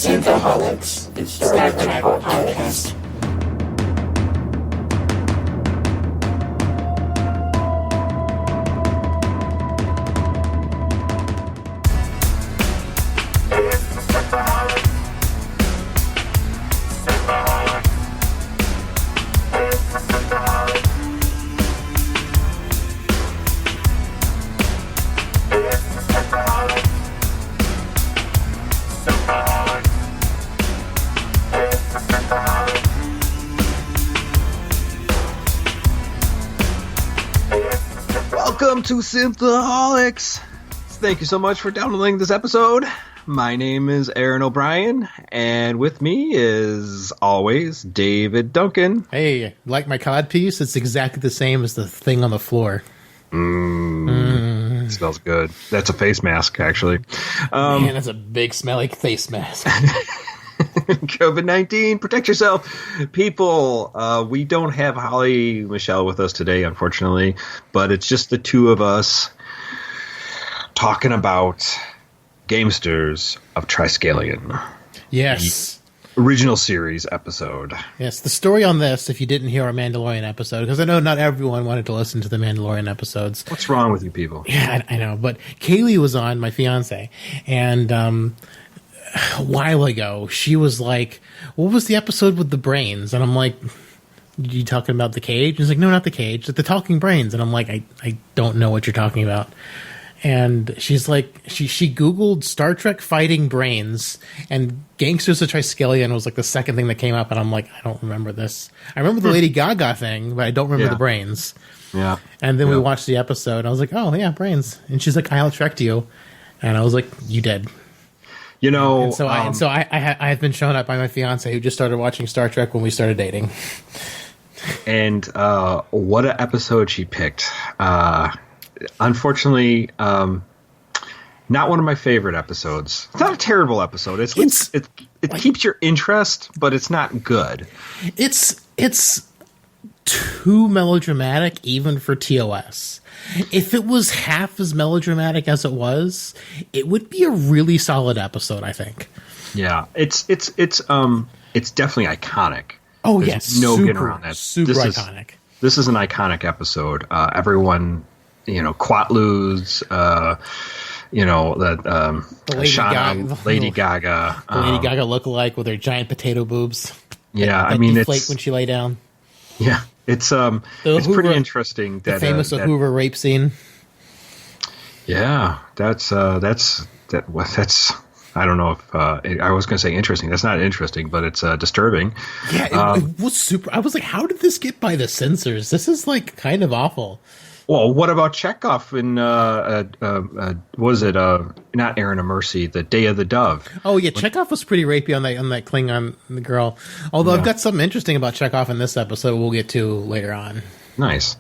Synthaholics. It's the Metal Podcast. Welcome to Synthaholics. Thank you so much for downloading this episode. My name is Aaron O'Brien, and with me is always David Duncan. Hey, like my codpiece? It's exactly the same as the thing on the floor. It smells good. That's a face mask, actually. Man, that's a big smelly face mask. COVID-19, protect yourself. People, we don't have Holly Michelle with us today, unfortunately, but it's just the two of us talking about Gamesters of Triskelion. Yes. The original series episode. Yes, the story on this, if you didn't hear our Mandalorian episode, because I know not everyone wanted to listen to the Mandalorian episodes. What's wrong with you people? Yeah, I know, but Kaylee was on, my fiance, and a while ago, she was like, what was the episode with the brains? And I'm like, you talking about the cage? And she's like, no, not the cage, the talking brains. And I'm like, I don't know what you're talking about. And she's like, she Googled Star Trek fighting brains, and Gamesters of Triskelion was like the second thing that came up. And I'm like, I don't remember this. I remember the Lady Gaga thing, but I don't remember the brains. Yeah. And then we watched the episode, and I was like, oh, yeah, brains. And she's like, I'll track you. And I was like, you did. You know, and so I have been shown up by my fiance who just started watching Star Trek when we started dating. And what an episode she picked. Unfortunately, not one of my favorite episodes. It's not a terrible episode. It keeps your interest, but it's not good. It's too melodramatic even for TOS. If it was half as melodramatic as it was, it would be a really solid episode, I think. Yeah, it's definitely iconic. Oh, There's yes, no getting around that. Super iconic. This is an iconic episode. Everyone, quatloos, the Shahna, Lady Gaga, the Lady Gaga lookalike with her giant potato boobs. Yeah, that deflate when she lay down. Yeah. It's pretty interesting. The famous Hoover rape scene. Yeah, that's. I don't know if I was going to say interesting. That's not interesting, but it's disturbing. Yeah, it was super. I was like, how did this get by the censors? This is like kind of awful. Well, what about Chekhov in was it not Aaron of Mercy, the Day of the Dove? Oh yeah, Chekhov was pretty rapey on that Klingon girl. Although I've got something interesting about Chekhov in this episode we'll get to later on. Nice.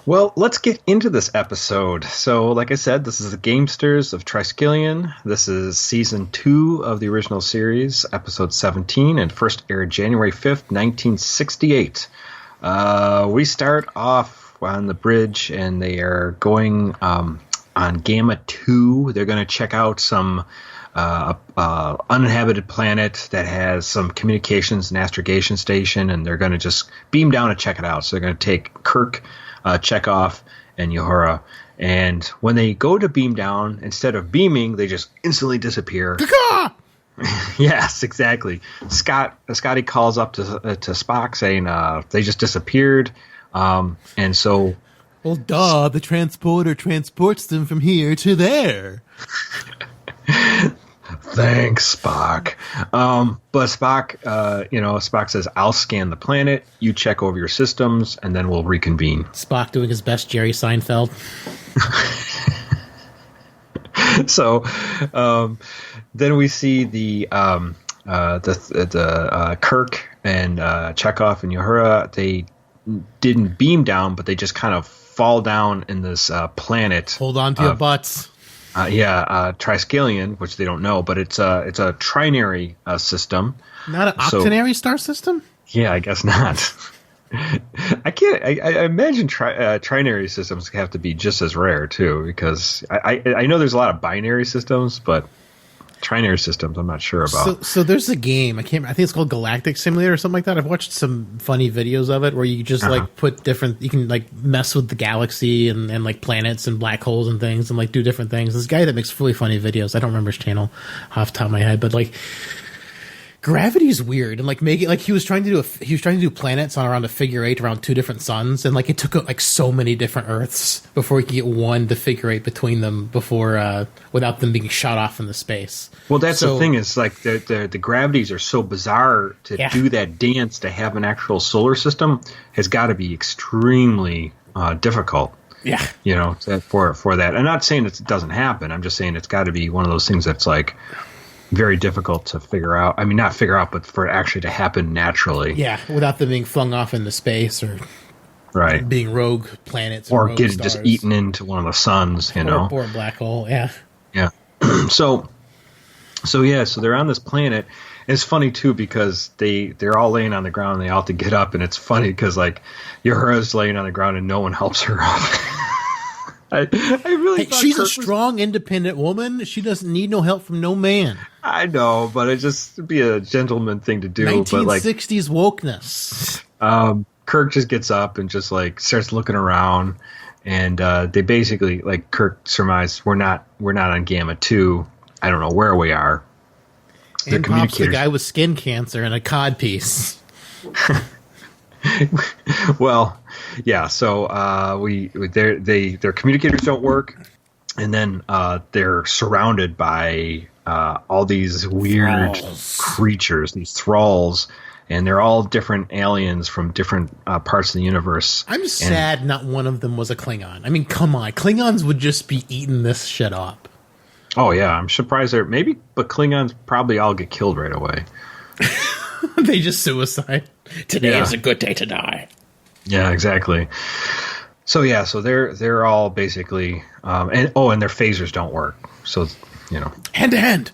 Well, let's get into this episode. So, like I said, this is the Gamesters of Triskelion. This is season 2 of the original series, episode 17, and first aired January 5th, 1968. We start off on the bridge, and they are going on Gamma 2. They're going to check out some uninhabited planet that has some communications and astrogation station, and they're going to just beam down and check it out. So they're going to take Kirk, Chekhov, and Uhura. And when they go to beam down, instead of beaming, they just instantly disappear. Yes, exactly. Scotty calls up to Spock saying they just disappeared. And so, well, duh, the transporter transports them from here to there. Thanks, Spock. But Spock, Spock says, I'll scan the planet, you check over your systems, and then we'll reconvene. Spock doing his best Jerry Seinfeld. So, then we see the Kirk and Chekhov and Uhura. They didn't beam down, but they just kind of fall down in this planet. Hold on to your butts. Triskelion, which they don't know, but it's a trinary system. Not an octenary star system? Yeah, I guess not. I imagine trinary systems have to be just as rare too, because I know there's a lot of binary systems, but trinary systems, I'm not sure about. So there's a game. I think it's called Galactic Simulator or something like that. I've watched some funny videos of it where you just like put different. You can like mess with the galaxy and like planets and black holes and things and like do different things. This guy that makes really funny videos. I don't remember his channel off the top of my head, but like. Gravity is weird, and like make it like he was trying to do planets on around a figure eight around two different suns, and like it took like so many different Earths before he could get one to figure eight between them before without them being shot off into space. Well, that's the thing is like the gravities are so bizarre to do that dance to have an actual solar system has got to be extremely difficult. Yeah, you know, for that. I'm not saying it doesn't happen. I'm just saying it's got to be one of those things that's like. Very difficult to figure out. I mean, not figure out, but for it actually to happen naturally. Yeah, without them being flung off into space or being rogue planets or rogue getting stars. just eaten into one of the suns, you know, or a black hole. Yeah, yeah. So they're on this planet. And it's funny too because they're all laying on the ground. And they all have to get up, and it's funny because like Uhura's laying on the ground and no one helps her up. I really thought she's a strong, independent woman. She doesn't need no help from no man. I know, but it just be a gentleman thing to do. 1960s wokeness. Kirk just gets up and just like starts looking around, and they basically like Kirk surmised we're not on Gamma 2. I don't know where we are. And pops the guy with skin cancer and a cod piece. Well, yeah. So their communicators don't work, and then they're surrounded by all these weird creatures, these thralls, and they're all different aliens from different parts of the universe. I'm sad not one of them was a Klingon. I mean, come on, Klingons would just be eating this shit up. Oh yeah, I'm surprised but Klingons probably all get killed right away. They just suicide. Today is a good day to die. Yeah, exactly. So they're all basically and their phasers don't work. So hand to hand.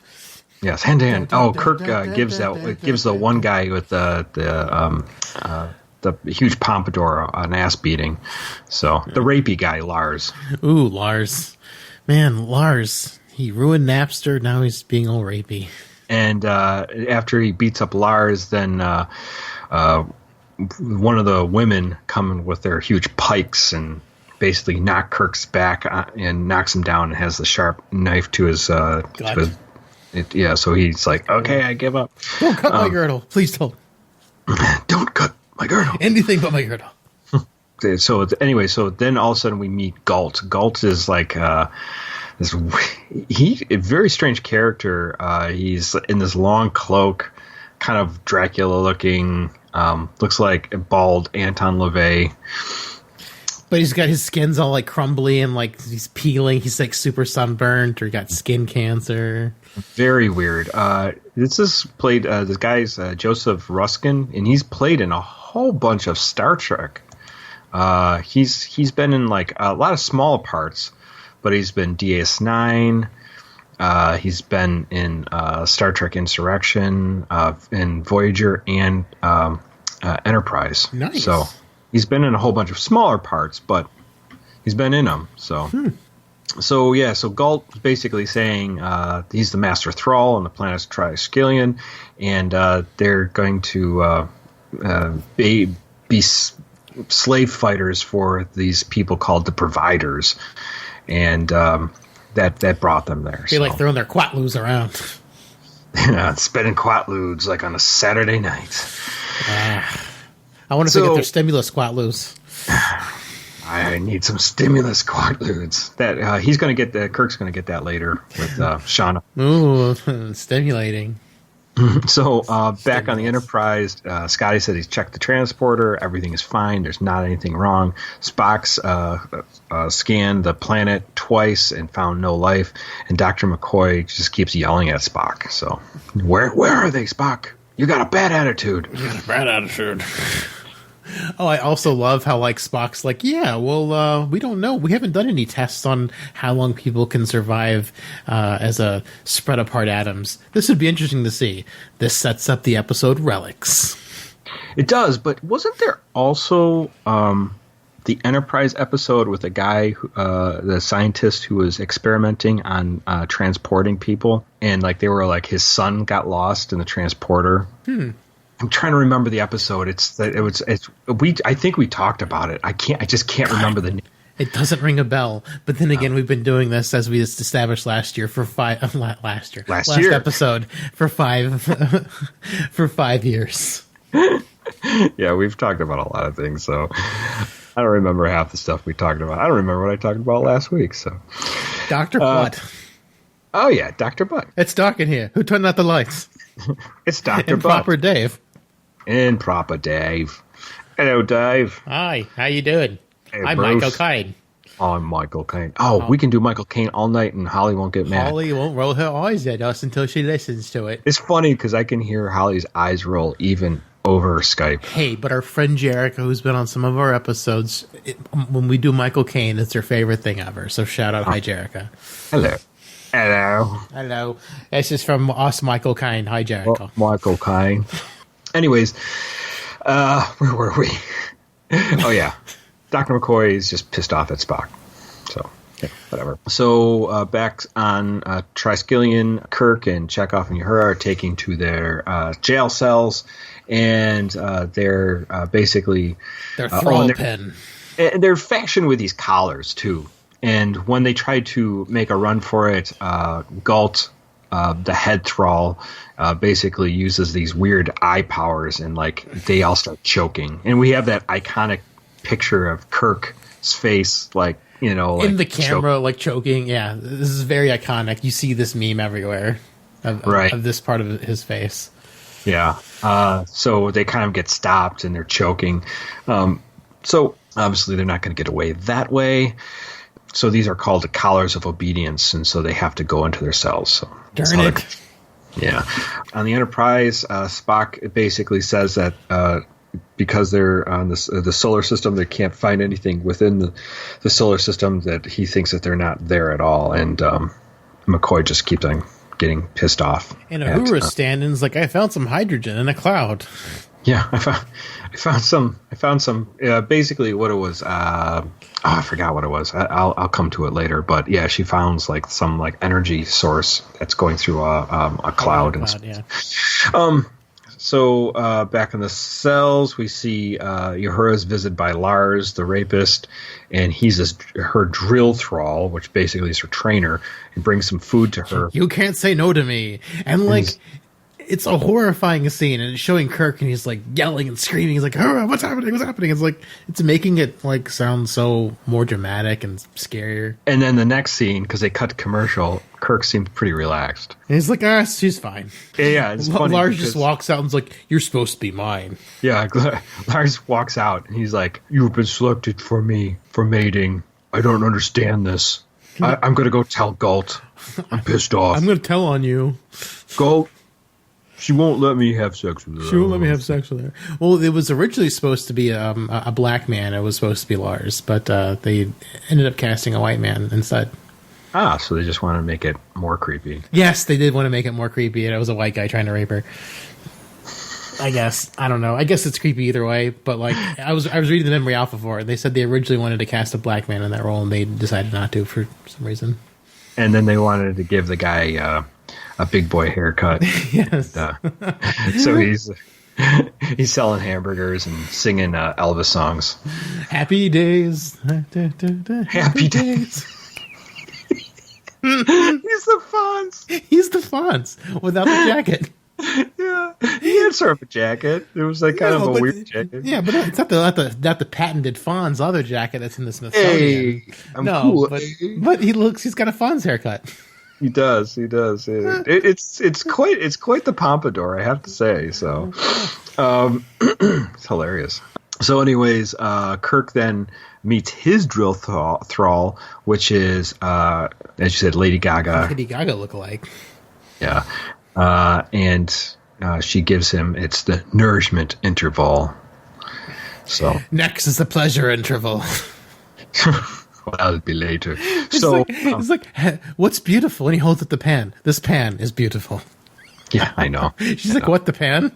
Yes, hand to hand. Oh, Kirk gives the one guy with the huge pompadour an ass beating. So the rapey guy, Lars. Ooh, Lars, man, Lars. He ruined Napster. Now he's being all rapey. And after he beats up Lars, then one of the women come with their huge pikes and basically knock Kirk's back and knocks him down and has the sharp knife to his. So he's like, okay, I give up. Don't cut my girdle. Please don't. Don't cut my girdle. Anything but my girdle. So then all of a sudden we meet Galt. Galt is like a very strange character. He's in this long cloak, kind of Dracula looking. Looks like a bald Anton LaVey. But he's got his skin's all like crumbly and like he's peeling. He's like super sunburnt or he got skin cancer. Very weird. This is played. This guy's Joseph Ruskin, and he's played in a whole bunch of Star Trek. He's been in like a lot of small parts, but he's been DS9. He's been in Star Trek Insurrection, in Voyager, and Enterprise. Nice. So he's been in a whole bunch of smaller parts, but he's been in them. So, so Galt's basically saying he's the master thrall on the planet Triskelion, and they're going to be slave fighters for these people called the Providers, and that brought them there. They like throwing their quatloos around. Spending quatloos like on a Saturday night. I wonder if they get their stimulus quatloos. I need some stimulus quatloos. That he's going to get. Kirk's going to get that later with Shahna. Ooh, stimulating. So back on the Enterprise, Scotty said he's checked the transporter. Everything is fine. There's not anything wrong. Spock's scanned the planet twice and found no life. And Dr. McCoy just keeps yelling at Spock. So where are they, Spock? You got a bad attitude. Oh, I also love how like Spock's like, yeah, well, we don't know. We haven't done any tests on how long people can survive as a spread apart atoms. This would be interesting to see. This sets up the episode Relics. It does, but wasn't there also the Enterprise episode with the guy, the scientist who was experimenting on transporting people, and like they were like his son got lost in the transporter. I'm trying to remember the episode. I think we talked about it. I just can't remember the name. It doesn't ring a bell. But then again, we've been doing this as we established last year for last episode for 5 years. Yeah, we've talked about a lot of things, so I don't remember half the stuff we talked about. I don't remember what I talked about last week. So, Dr. Butt. Oh yeah, Dr. Butt. It's dark in here. Who turned out the lights? It's Dr. Butt. Proper Dave. Improper Dave. Hello, Dave. Hi, how you doing? Hey, I'm Bruce. Michael Caine. I'm Michael Caine. Oh, we can do Michael Caine all night and Holly won't get mad. Holly won't roll her eyes at us until she listens to it. It's funny because I can hear Holly's eyes roll even over Skype. Hey, but our friend Jerica, who's been on some of our episodes, when we do Michael Caine, it's her favorite thing ever. So shout out, hi Jerica. Hello. Hello. Hello. This is from us, Michael Caine. Hi, Jerica. Michael Caine. Anyways, where were we? Oh, yeah. Dr. McCoy is just pissed off at Spock. So, yeah, whatever. So, back on Triskelion, Kirk and Chekhov and Uhura are taking to their jail cells, and they're basically... Their thrall pen. And they're fashioned with these collars, too. And when they try to make a run for it, Galt, the head thrall, basically uses these weird eye powers, and like they all start choking. And we have that iconic picture of Kirk's face, like, you know, like in the camera, like choking. Yeah, this is very iconic. You see this meme everywhere of this part of his face. Yeah. So they kind of get stopped and they're choking. So obviously they're not going to get away that way. So these are called the collars of obedience, and so they have to go into their cells. So darn it. Yeah. On the Enterprise, Spock basically says that because they're on the solar system, they can't find anything within the solar system, that he thinks that they're not there at all. And McCoy just keeps on getting pissed off. And Uhura stand-in's like, I found some hydrogen in a cloud. Yeah, I found some. Basically, what it was. I forgot what it was. I'll come to it later. But yeah, she found like some like energy source that's going through a cloud. Yeah. So back in the cells, we see Uhura is visited by Lars, the rapist, and he's her drill thrall, which basically is her trainer, and brings some food to her. You can't say no to me, and like. It's a horrifying scene, and it's showing Kirk, and he's like yelling and screaming. He's like, oh, what's happening? What's happening? It's like, it's making it like sound so more dramatic and scarier. And then the next scene, because they cut to commercial, Kirk seems pretty relaxed. And he's like, she's fine. Yeah, it's funny. Lars just walks out and is like, you're supposed to be mine. Yeah, Lars walks out, and he's like, you've been selected for me, for mating. I don't understand this. I'm going to go tell Galt. I'm pissed off. I'm going to tell on you. Galt. She won't let me have sex with her. She won't let me have sex with her. Well, it was originally supposed to be a black man. It was supposed to be Lars, but they ended up casting a white man instead. So they just want to make it more creepy. Yes, they did want to make it more creepy, and it was a white guy trying to rape her. I guess. I don't know. I guess it's creepy either way, but like I was reading the Memory Alpha for it. They said they originally wanted to cast a black man in that role, and they decided not to for some reason. And then they wanted to give the guy a big boy haircut. Yes. So he's selling hamburgers and singing Elvis songs. Happy days. Happy days. He's the Fonz. He's the Fonz without the jacket. Yeah, he had sort of a jacket. It was like kind of a weird jacket. Yeah, but it's not the patented Fonz leather jacket that's in the Smithsonian. Hey, I'm cool. But he's got a Fonz haircut. He does. It's quite the pompadour, I have to say. So, it's hilarious. So, anyways, Kirk then meets his drill thrall, which is, as you said, Lady Gaga. Lady Gaga lookalike. Yeah, and she gives him the nourishment interval. So next is the pleasure interval. Well, that'll be later. It's like, what's beautiful? And he holds up the pan. This pan is beautiful. Yeah, I know. She's like, what, the pan?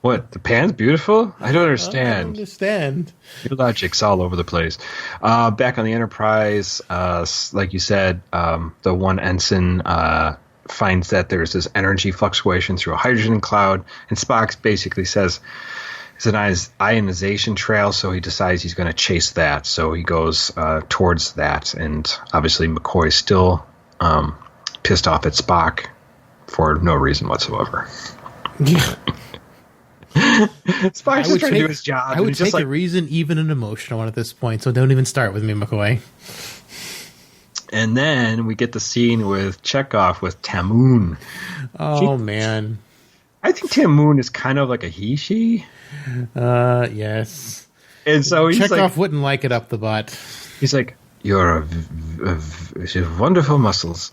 What? The pan's beautiful? I don't I understand. understand. Your logic's all over the place. Back on the Enterprise, like you said, the one ensign finds that there's this energy fluctuation through a hydrogen cloud, and Spock basically says it's an ionization trail, so he decides he's going to chase that. So he goes towards that, and obviously McCoy's still pissed off at Spock for no reason whatsoever. Yeah. Spock's just trying to do his job. I would just take a reason, even an emotional one at this point, so don't even start with me, McCoy. And then we get the scene with Chekhov with Tamoon. Oh, man. I think Tamoon is kind of like a he-she. Yes. And so he's Chekhov wouldn't like it up the butt. He's like, you're you have wonderful muscles.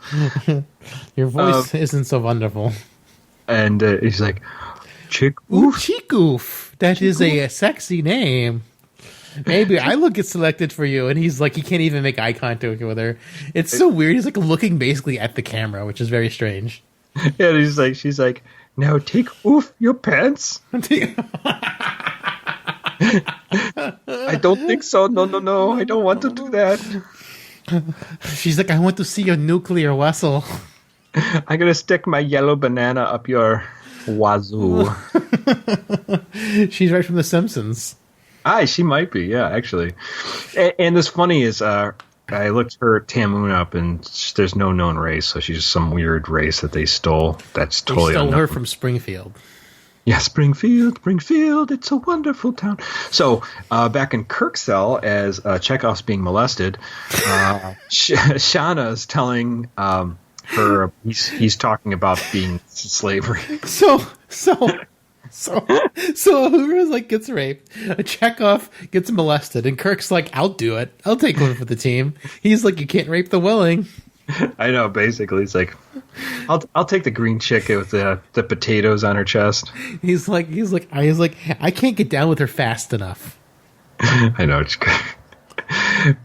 Your voice isn't so wonderful. And he's like, Chick Ooh, oof. Chikoof. That is a sexy name. Maybe I will get selected for you. And he's like, he can't even make eye contact with her. It's so weird. He's like looking basically at the camera, which is very strange. And she's like, now take off your pants. I don't think so. No. I don't want to do that. She's like, I want to see your nuclear vessel. I'm going to stick my yellow banana up your wazoo. She's right from The Simpsons. She might be, yeah, actually. And this funny is, I looked her Tamoon up, and there's no known race, so she's just some weird race that they stole. That's totally They stole unknown. her from Springfield. Yeah, Springfield, it's a wonderful town. So, back in Kirk's cell, as Chekhov's being molested, Shahna is telling her he's talking about being slavery. So Uhura's like gets raped. Chekhov gets molested, and Kirk's like, "I'll do it. I'll take one for the team." He's like, "You can't rape the willing." I know. Basically, it's like, I'll take the green chick with the potatoes on her chest. He's like, I can't get down with her fast enough. I know. It's good.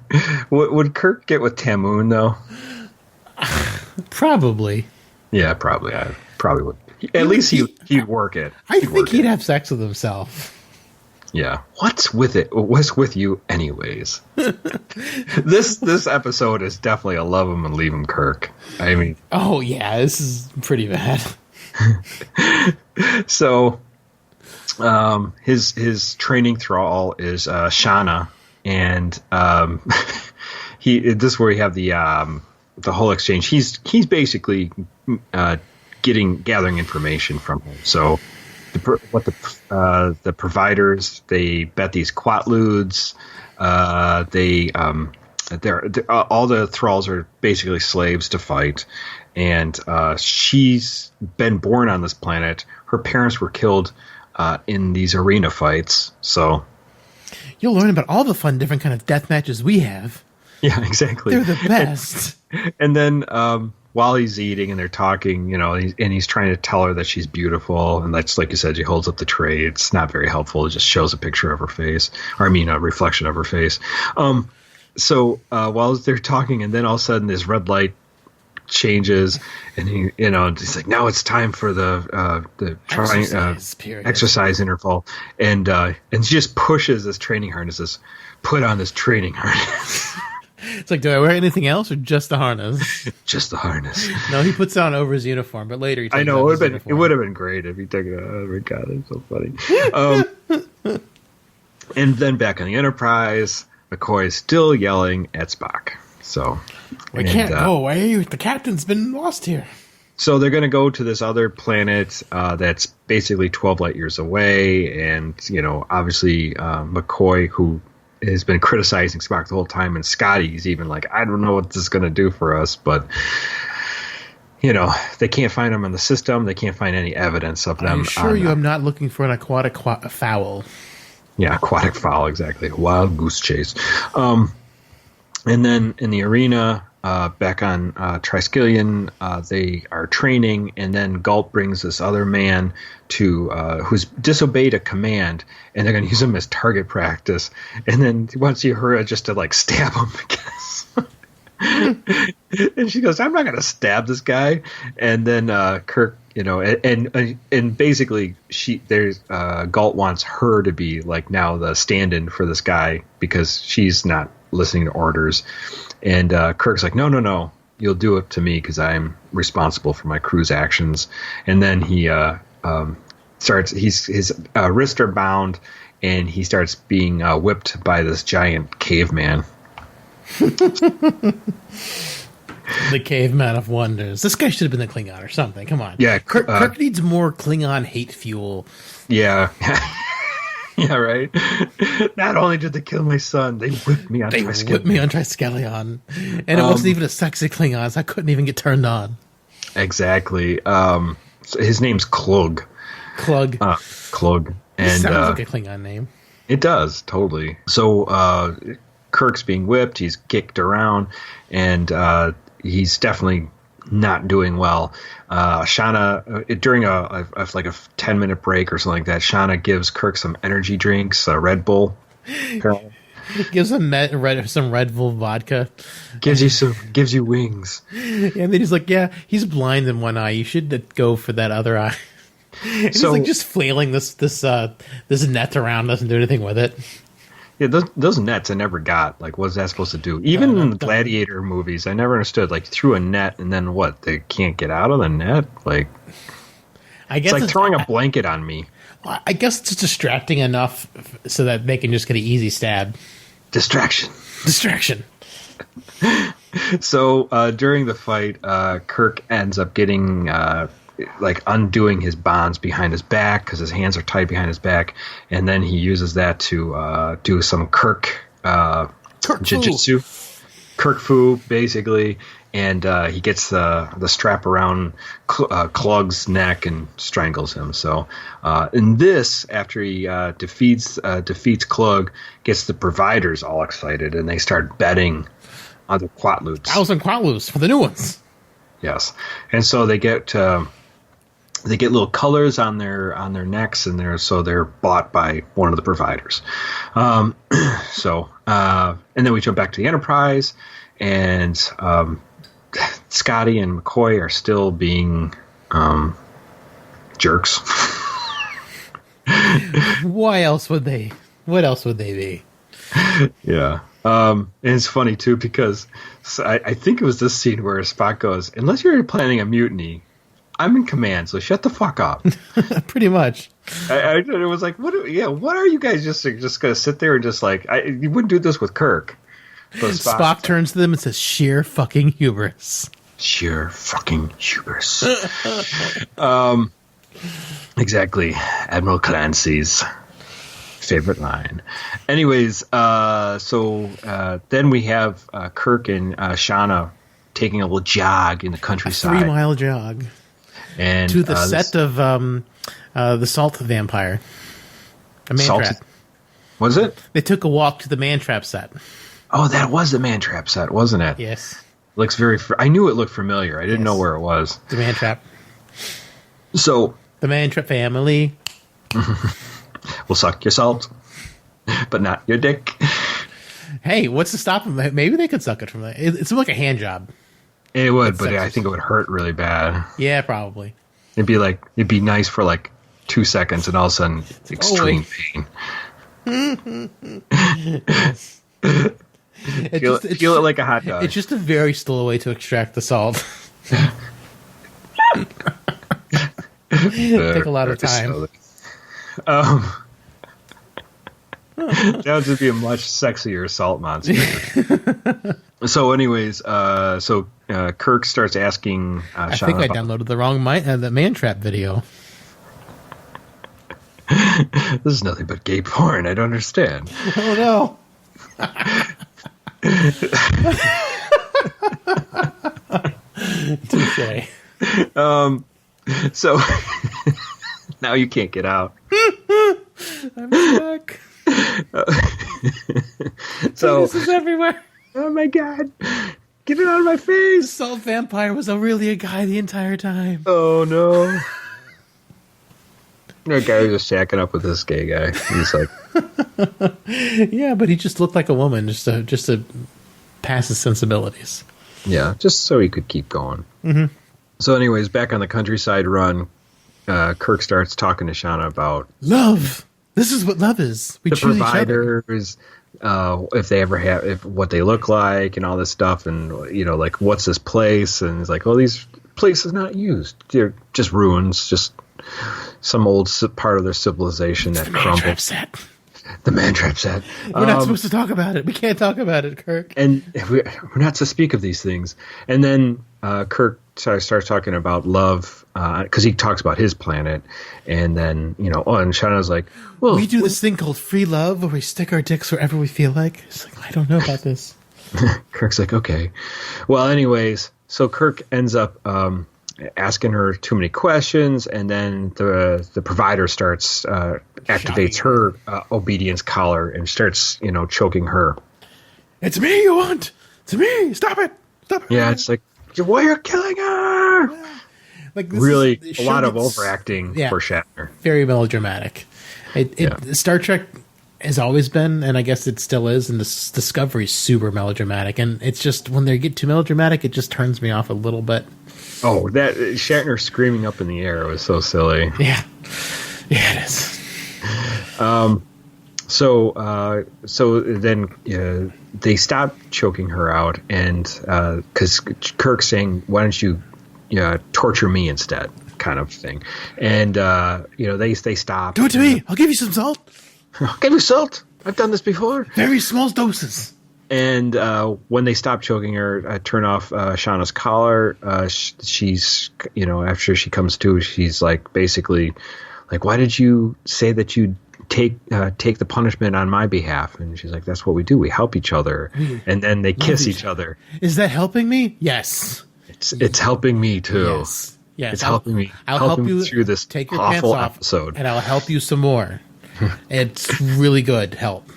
Would Kirk get with Tamoon though? Probably. Yeah, probably. I probably would. At least he'd work it. I think he'd have sex with himself. Yeah. What's with it? What's with you anyways? This episode is definitely a love him and leave him Kirk. I mean. Oh yeah, this is pretty bad. So, his training thrall is Shahna, and this is where you have the whole exchange. He's basically gathering information from him. So the providers, they bet these quatloos. They're all the thralls are basically slaves to fight, and she's been born on this planet. Her parents were killed in these arena fights. So you'll learn about all the fun, different kind of death matches we have. Yeah, exactly. They're the best. And then while he's eating and they're talking, he's trying to tell her that she's beautiful, and that's like you said, she holds up the tray. It's not very helpful. It just shows a picture of her face, a reflection of her face. So while they're talking, and then all of a sudden this red light changes, and he's like, now it's time for the exercise interval, and she just pushes this training harness. Says, put on this training harness. It's like, do I wear anything else or just the harness? Just the harness. No, he puts it on over his uniform, but later he takes I know it would have been great if he took it out. Oh my god, it's so funny. And then back on the Enterprise, McCoy is still yelling at Spock. So we can't go away. The captain's been lost here. So they're going to go to this other planet that's basically 12 light years away, and obviously McCoy, who has been criticizing Spock the whole time, and Scotty's even like, I don't know what this is going to do for us, but they can't find them in the system. They can't find any evidence of them. I'm sure I'm not looking for an aquatic fowl. Yeah, aquatic fowl, exactly. Wild goose chase. And then in the arena, back on Triskelion, they are training, and then Gulp brings this other man who's disobeyed a command, and they're going to use him as target practice. And then he wants Uhura just to stab him, I guess. And she goes, I'm not going to stab this guy. And then Kirk, and basically Galt wants her to be like now the stand-in for this guy because she's not listening to orders. And Kirk's like, no, you'll do it to me because I'm responsible for my crew's actions. And then he starts, his wrists are bound, and he starts being whipped by this giant caveman. The caveman of wonders. This guy should have been the Klingon or something. Come on. Yeah, Kirk needs more Klingon hate fuel. Yeah. Yeah, right. Not only did they kill my son, they whipped me on Triskelion. Whipped me on Triskelion. And it wasn't even a sexy Klingon, so I couldn't even get turned on. Exactly. So his name's Klug. Klug. Klug. And sounds like a Klingon name. It does, totally. So Kirk's being whipped, he's kicked around, and he's definitely not doing well. Shahna, during a 10-minute break or something like that, Shahna gives Kirk some energy drinks, Red Bull. Gives him some Red Bull vodka. Gives you wings. And then he's like, yeah, he's blind in one eye. You should go for that other eye. And he's like just flailing this net around, doesn't do anything with it. Yeah, those nets I never got. Like, what's that supposed to do? Even in the Gladiator movies, I never understood. Like, threw a net, and then what? They can't get out of the net? Like, I guess it's like throwing a blanket on me. Well, I guess it's distracting enough so that they can just get an easy stab. Distraction. So, during the fight, Kirk ends up getting... undoing his bonds behind his back because his hands are tied behind his back, and then he uses that to do some Kirk jiu-jitsu, Kirk fu, basically, and he gets the strap around Klug's neck and strangles him. So in this, after he defeats Klug, gets the providers all excited, and they start betting on the quatloos. 1,000 quatloos for the new ones. Yes, and so they get little colors on their necks, and they're bought by one of the providers. And then we jump back to the Enterprise, and Scotty and McCoy are still being jerks. What else would they be? Yeah. And it's funny too because I think it was this scene where Spock goes, "Unless you're planning a mutiny, I'm in command, so shut the fuck up." Pretty much. It was like, what are you guys just gonna sit there and just like, you wouldn't do this with Kirk. But Spock turns to them and says, "Sheer fucking hubris." Sheer fucking hubris. Exactly. Admiral Clancy's favorite line. Anyways, then we have Kirk and Shahna taking a little jog in the countryside. A 3-mile jog. And to the set of the Salt Vampire. A man trap. Was it? They took a walk to the man trap set. Oh, that was the man trap set, wasn't it? Yes. Looks very... I knew it looked familiar. I didn't know where it was. The man trap. So... The man trap family. We'll suck your salt, but not your dick. Hey, what's to stop them? Maybe they could suck it from that. It's like a hand job. It would, but I think it would hurt really bad. Yeah, probably. It'd be nice for like 2 seconds, and all of a sudden, extreme pain. Feel it like a hot dog. It's just a very slow way to extract the salt. Take a lot of time. That would just be a much sexier salt monster. So, anyways, Kirk starts asking. I think I downloaded the wrong the man trap video. This is nothing but gay porn. I don't understand. Oh no! Touché. So now you can't get out. I'm stuck. So this is everywhere. Oh my god! Get it out of my face! The Salt Vampire was really a guy the entire time. Oh no! That guy was just shacking up with this gay guy. He's like, yeah, but he just looked like a woman, just to past his sensibilities. Yeah, just so he could keep going. Mm-hmm. So anyways, back on the countryside run, Kirk starts talking to Shahna about love. This is what love is. We the choose each other. providers, if they ever have, if what they look like and all this stuff. And, like, what's this place? And it's like, these places not used. They're just ruins, just some old part of their civilization that crumbled. The man-trap set. We're not supposed to talk about it. We can't talk about it, Kirk. And we're not to speak of these things. And then Kirk starts talking about love because he talks about his planet. And then, and Shauna's like, well, we do this thing called free love where we stick our dicks wherever we feel like. It's like, I don't know about this. Kirk's like, okay. Well, anyways, so Kirk ends up asking her too many questions, and then the provider starts activates her obedience collar and starts choking her. It's me you want. It's me. Stop it. Yeah, it's like, why you're killing her? Yeah. Like really a lot of overacting for Shatner. Very melodramatic. Star Trek has always been, and I guess it still is, and this Discovery is super melodramatic, and it's just when they get too melodramatic, it just turns me off a little bit. Oh, that Shatner screaming up in the air was so silly. Yeah, it is. So then they stop choking her out, and because Kirk's saying, "Why don't you torture me instead?" kind of thing, and they stop. Do it to me. I'll give you some salt. I'll give you salt. I've done this before. Very small doses. And when they stop choking her, I turn off Shauna's collar. She's, after she comes to, she's like, basically, like, why did you say that you'd take the punishment on my behalf? And she's like, that's what we do. We help each other. And then they kiss each other. Is that helping me? Yes. It's helping me too. Yes. It's helping me. I'll help you through this take your pants awful off, episode. and I'll help you some more. It's really good help.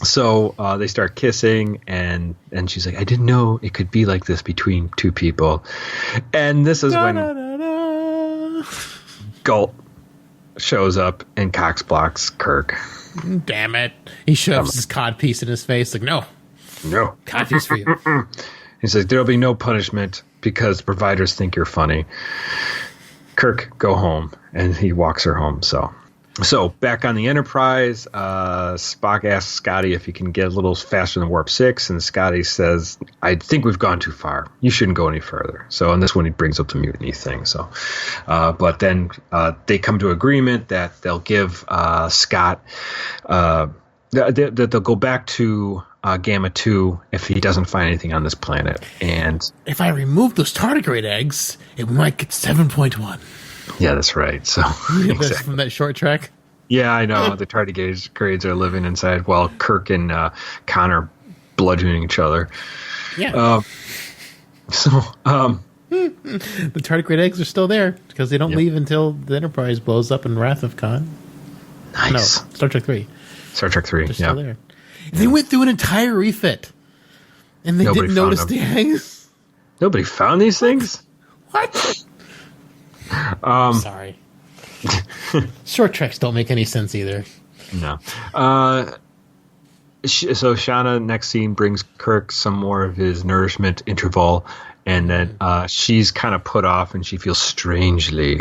So they start kissing, and she's like, I didn't know it could be like this between two people. And this is when Galt shows up and Cox blocks Kirk. Damn it. He shoves his codpiece in his face like, no. Codpiece for you. He's like, there'll be no punishment because providers think you're funny. Kirk, go home. And he walks her home, So back on the Enterprise, Spock asks Scotty if he can get a little faster than Warp 6, and Scotty says, I think we've gone too far. You shouldn't go any further. So on this one, he brings up the mutiny thing. So, but then they come to agreement that they'll give Scott, that they'll go back to Gamma 2 if he doesn't find anything on this planet. And if I remove those tardigrade eggs, it might get 7.1. Yeah, that's right. So exactly. From that short track. Yeah, I know. The tardigrades are living inside while Kirk and Connor bludgeoning each other. Yeah. The tardigrade eggs are still there because they don't leave until the Enterprise blows up in Wrath of Khan. Nice. No, Star Trek 3. Star Trek 3. They're still there. They went through an entire refit, and they didn't notice the eggs. Nobody found these things? What? Sorry. Short treks don't make any sense either. No. So Shahna, next scene, brings Kirk some more of his nourishment interval, and then she's kind of put off, and she feels strangely.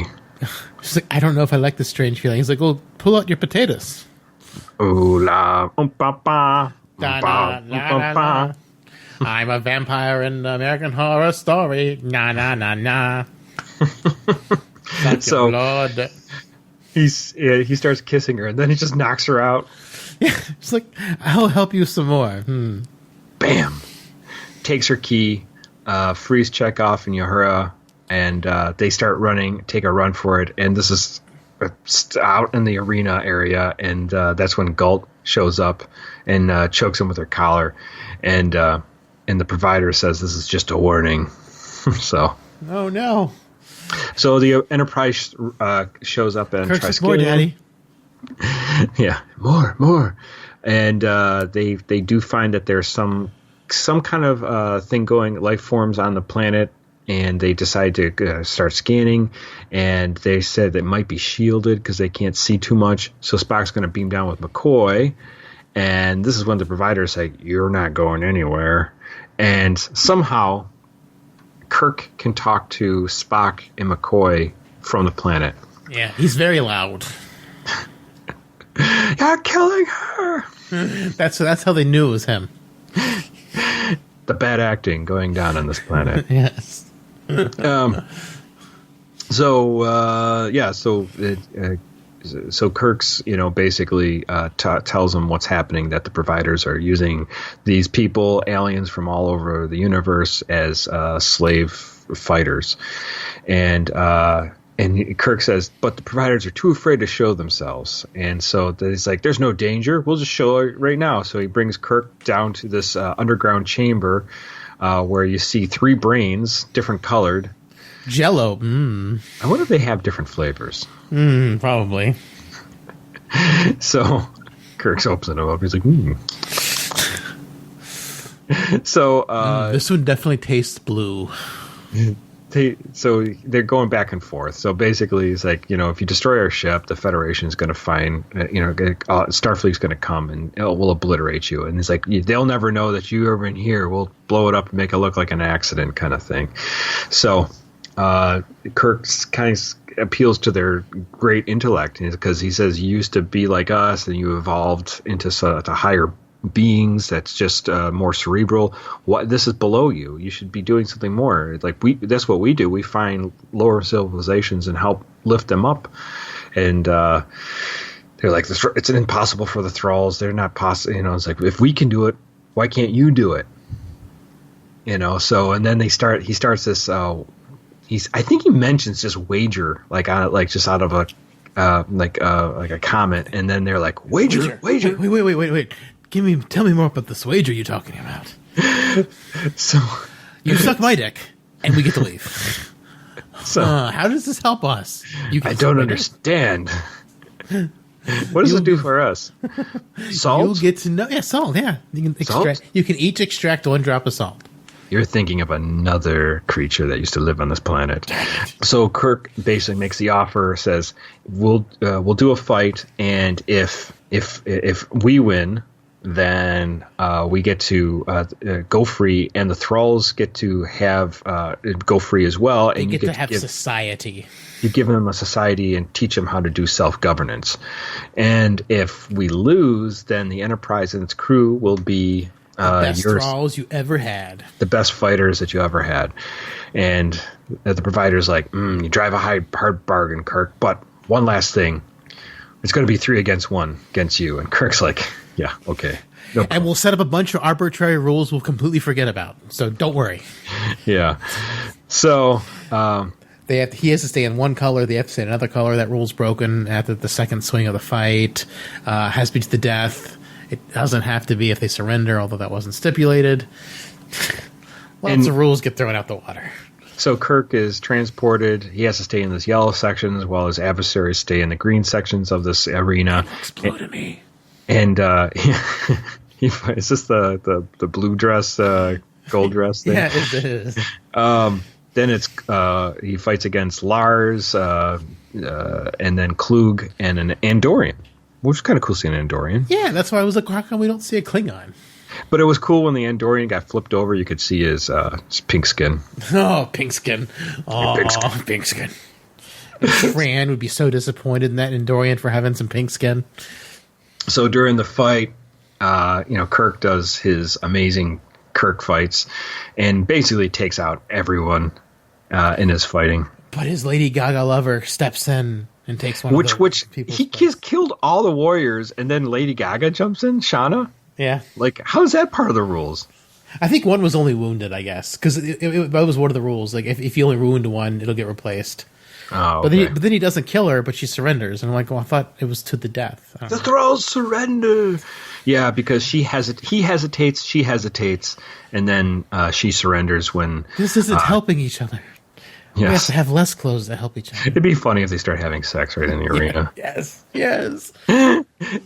She's like, I don't know if I like this strange feeling. He's like, well, pull out your potatoes. Ooh la, ba ba, ba. I'm a vampire in the American Horror Story. Na na na na. So blood. He starts kissing her, and then he just knocks her out. Yeah, it's like, I'll help you some more. Bam. Takes her key, frees Chekhov and Uhura, and they start running, take a run for it. And this is out in the arena area, and that's when Galt shows up and chokes him with her collar. And the provider says this is just a warning. So. Oh, no. So the Enterprise shows up and tries more, Daddy. Yeah, more, and they do find that there's some kind of thing going, life forms on the planet, and they decide to start scanning. And they said it might be shielded because they can't see too much. So Spock's going to beam down with McCoy, and this is when the providers say, "You're not going anywhere." And somehow Kirk can talk to Spock and McCoy from the planet. Yeah, he's very loud. You're killing her. That's how they knew it was him. The bad acting going down on this planet. Yes. So Kirk's, basically tells him what's happening, that the providers are using these people, aliens from all over the universe, as slave fighters. And Kirk says, but the providers are too afraid to show themselves. And so he's like, there's no danger. We'll just show it right now. So he brings Kirk down to this underground chamber where you see 3 brains, different colored. Jello. I wonder if they have different flavors. Probably. So Kirk opens them up. He's like, So this one definitely tastes blue. So they're going back and forth. So basically, it's like, if you destroy our ship, the Federation is going to find, Starfleet's going to come and we'll obliterate you. And it's like, they'll never know that you are in here. We'll blow it up and make it look like an accident, kind of thing. So Kirk kind of appeals to their great intellect, because he says, you used to be like us and you evolved into higher beings that's just more cerebral. This is below you. You should be doing something more. Like that's what we do. We find lower civilizations and help lift them up. And they're like, it's impossible for the thralls. They're not possible. It's like, if we can do it, why can't you do it? So, and then he starts this. I think he mentions just wager, just out of a a comment, and then they're like, wager. Wait. Tell me more about this wager you're talking about. So you suck my dick, and we get to leave. So how does this help us? I don't understand. What does it do for us? Salt? You'll get to know. Yeah, salt. Yeah, you can You can each extract 1 drop of salt. You're thinking of another creature that used to live on this planet. So Kirk basically makes the offer, says, "We'll do a fight, and if we win, then we get to go free, and the thralls get to have go free as well. They and get to have society. You give them a society and teach them how to do self-governance. And if we lose, then the Enterprise and its crew will be the best thralls you ever had. The best fighters that you ever had." And the provider's like, you drive a hard bargain, Kirk, but one last thing. It's going to be 3 against 1 against you. And Kirk's like, yeah, okay. No and we'll set up a bunch of arbitrary rules we'll completely forget about. So don't worry. Yeah. So he has to stay in one color. They have to stay in another color. That rule's broken after the second swing of the fight. Has to be to the death. It doesn't have to be if they surrender, although that wasn't stipulated. Lots of rules get thrown out the water. So Kirk is transported. He has to stay in this yellow section, as well as adversaries stay in the green sections of this arena. Explode at me. And is this the blue dress, gold dress thing? Yeah, it is. Then it's he fights against Lars, and then Klug, and an Andorian, which is kind of cool seeing an Andorian. Yeah, that's why I was like, how come we don't see a Klingon? But it was cool when the Andorian got flipped over. You could see his pink skin. Oh, pink skin. Oh, pink skin. Fran would be so disappointed in that Andorian for having some pink skin. So during the fight, Kirk does his amazing Kirk fights and basically takes out everyone in his fighting. But his Lady Gaga lover steps in and takes one of the people's he just killed all the warriors, and then Lady Gaga jumps in, Shahna? Yeah. Like, how's that part of the rules? I think one was only wounded, I guess, because that was one of the rules. Like, if you only wound one, it'll get replaced. Oh, okay. But then he doesn't kill her, but she surrenders. And I'm like, well, I thought it was to the death. The thralls surrender. Yeah, because he hesitates, she hesitates, and then she surrenders when... This isn't helping each other. Yes. We have to have less clothes to help each other. It'd be funny if they start having sex right in the arena. Yes.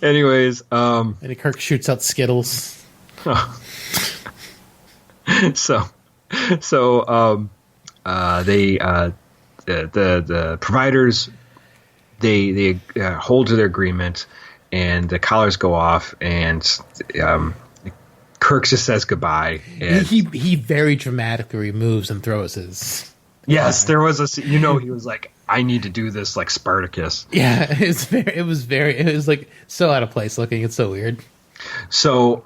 Anyways, and Kirk shoots out Skittles. Oh. The providers they hold to their agreement, and the collars go off, and Kirk just says goodbye. And he very dramatically removes and throws his. Yes, there was he was like, I need to do this like Spartacus. Yeah, it was like so out of place looking. It's so weird. So,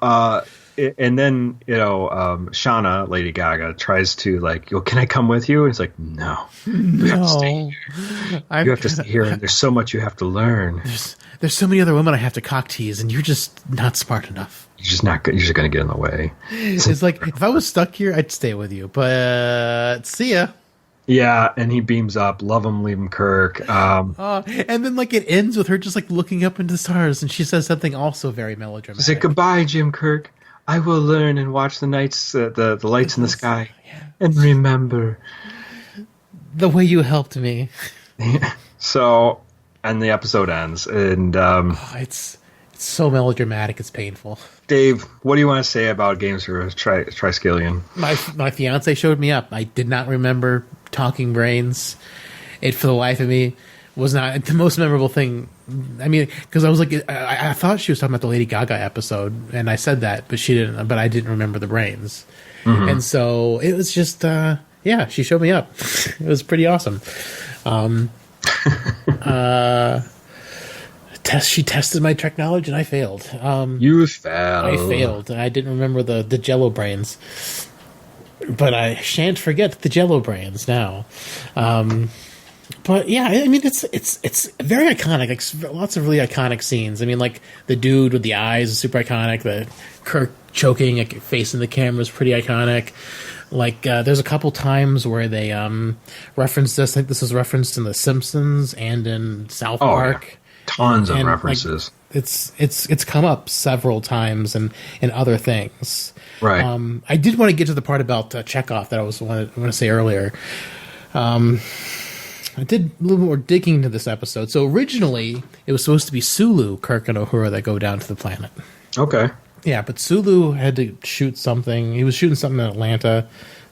and then, Shahna, Lady Gaga, tries to like, can I come with you? And he's like, no, you have to stay here. You have to stay here, and there's so much you have to learn. There's so many other women I have to cock tease, and you're just not smart enough. You're just going to get in the way. It's like, if I was stuck here, I'd stay with you, but see ya. Yeah, and he beams up. Love him, leave him, Kirk. And then like it ends with her just like looking up into the stars, and she says something also very melodramatic. She said, "Goodbye, Jim Kirk. I will learn and watch the nights, the lights in the sky, and remember the way you helped me." So, and the episode ends, and it's so melodramatic, it's painful. Dave, what do you want to say about Gamesters of Triskelion? My fiance showed me up. I did not remember Talking Brains. It, for the life of me, was not the most memorable thing. I mean, because I was like, I thought she was talking about the Lady Gaga episode, and I said that, but she didn't. But I didn't remember the brains, and so it was just, she showed me up. It was pretty awesome. She tested my tech knowledge, and I failed. You failed. I failed. I didn't remember the Jello brains, but I shan't forget the Jello brains now. But yeah, I mean, it's very iconic. Like lots of really iconic scenes. I mean, like the dude with the eyes is super iconic. The Kirk choking, like, facing the camera is pretty iconic. Like there's a couple times where they reference this. I think this was referenced in The Simpsons and in South Park. Yeah. Tons of references. Like, it's come up several times and in other things. Right. I did want to get to the part about Chekhov that I want to say earlier. I did a little more digging into this episode. So originally, it was supposed to be Sulu, Kirk, and Uhura that go down to the planet. Okay. Yeah, but Sulu had to shoot something. He was shooting something in Atlanta,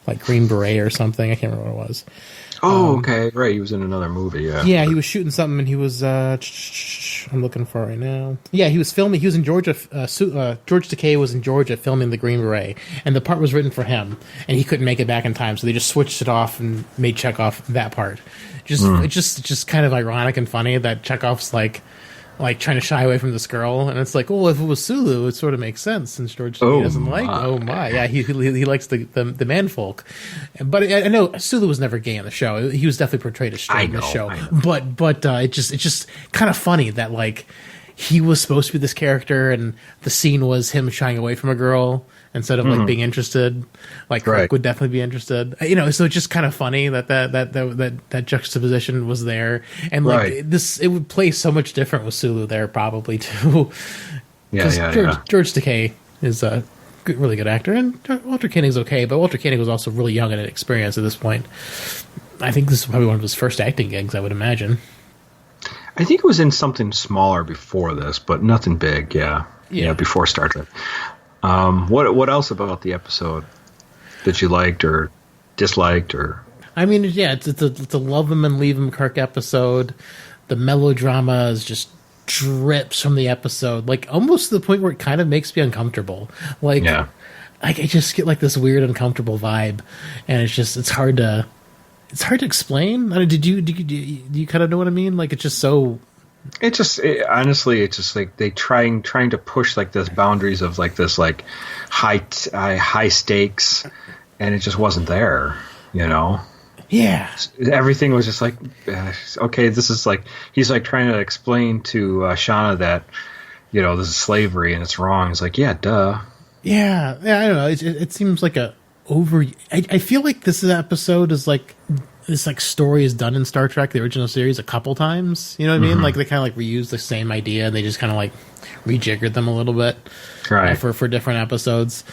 like Green Beret or something. I can't remember what it was. Oh, okay. Right. He was in another movie, yeah. Yeah, he was shooting something, and he was... I'm looking for it right now. Yeah, he was filming... He was in Georgia... George Takei was in Georgia filming the Green Beret, and the part was written for him, and he couldn't make it back in time, so they just switched it off and made Chekhov that part. It's just kind of ironic and funny that Chekhov's like trying to shy away from this girl, and it's like, if it was Sulu, it sort of makes sense since George doesn't like. Oh my, yeah, he likes the man folk, but I know Sulu was never gay in the show. He was definitely portrayed as straight in the show, but it's just kind of funny that like he was supposed to be this character, and the scene was him shying away from a girl instead of like being interested. Like Kirk would definitely be interested, So it's just kind of funny that juxtaposition was there, and like it would play so much different with Sulu there probably too. George Takei is a really good actor, and Walter Koenig's okay, but Walter Koenig was also really young and inexperienced at this point. I think this is probably one of his first acting gigs, I would imagine. I think it was in something smaller before this, but nothing big. Yeah, before Star Trek. What else about the episode that you liked or disliked? Or I mean, yeah, it's a love him and leave him Kirk episode. The melodrama is just drips from the episode, like almost to the point where it kind of makes me uncomfortable. Like, I just get like this weird uncomfortable vibe, and it's hard to explain. I mean, do you kind of know what I mean? Like, it's just so. Honestly, it's just like they trying to push like this boundaries of like this like high stakes, and it just wasn't there, Yeah, everything was just like, okay, this is like he's like trying to explain to Shahna that this is slavery and it's wrong. It's like, yeah, duh. Yeah, I don't know. It seems like I feel like this episode is like. This like story is done in Star Trek, the original series, a couple times. You know what I mean? Like they kind of like reuse the same idea. And they just kind of like rejiggered them a little bit, right? For different episodes.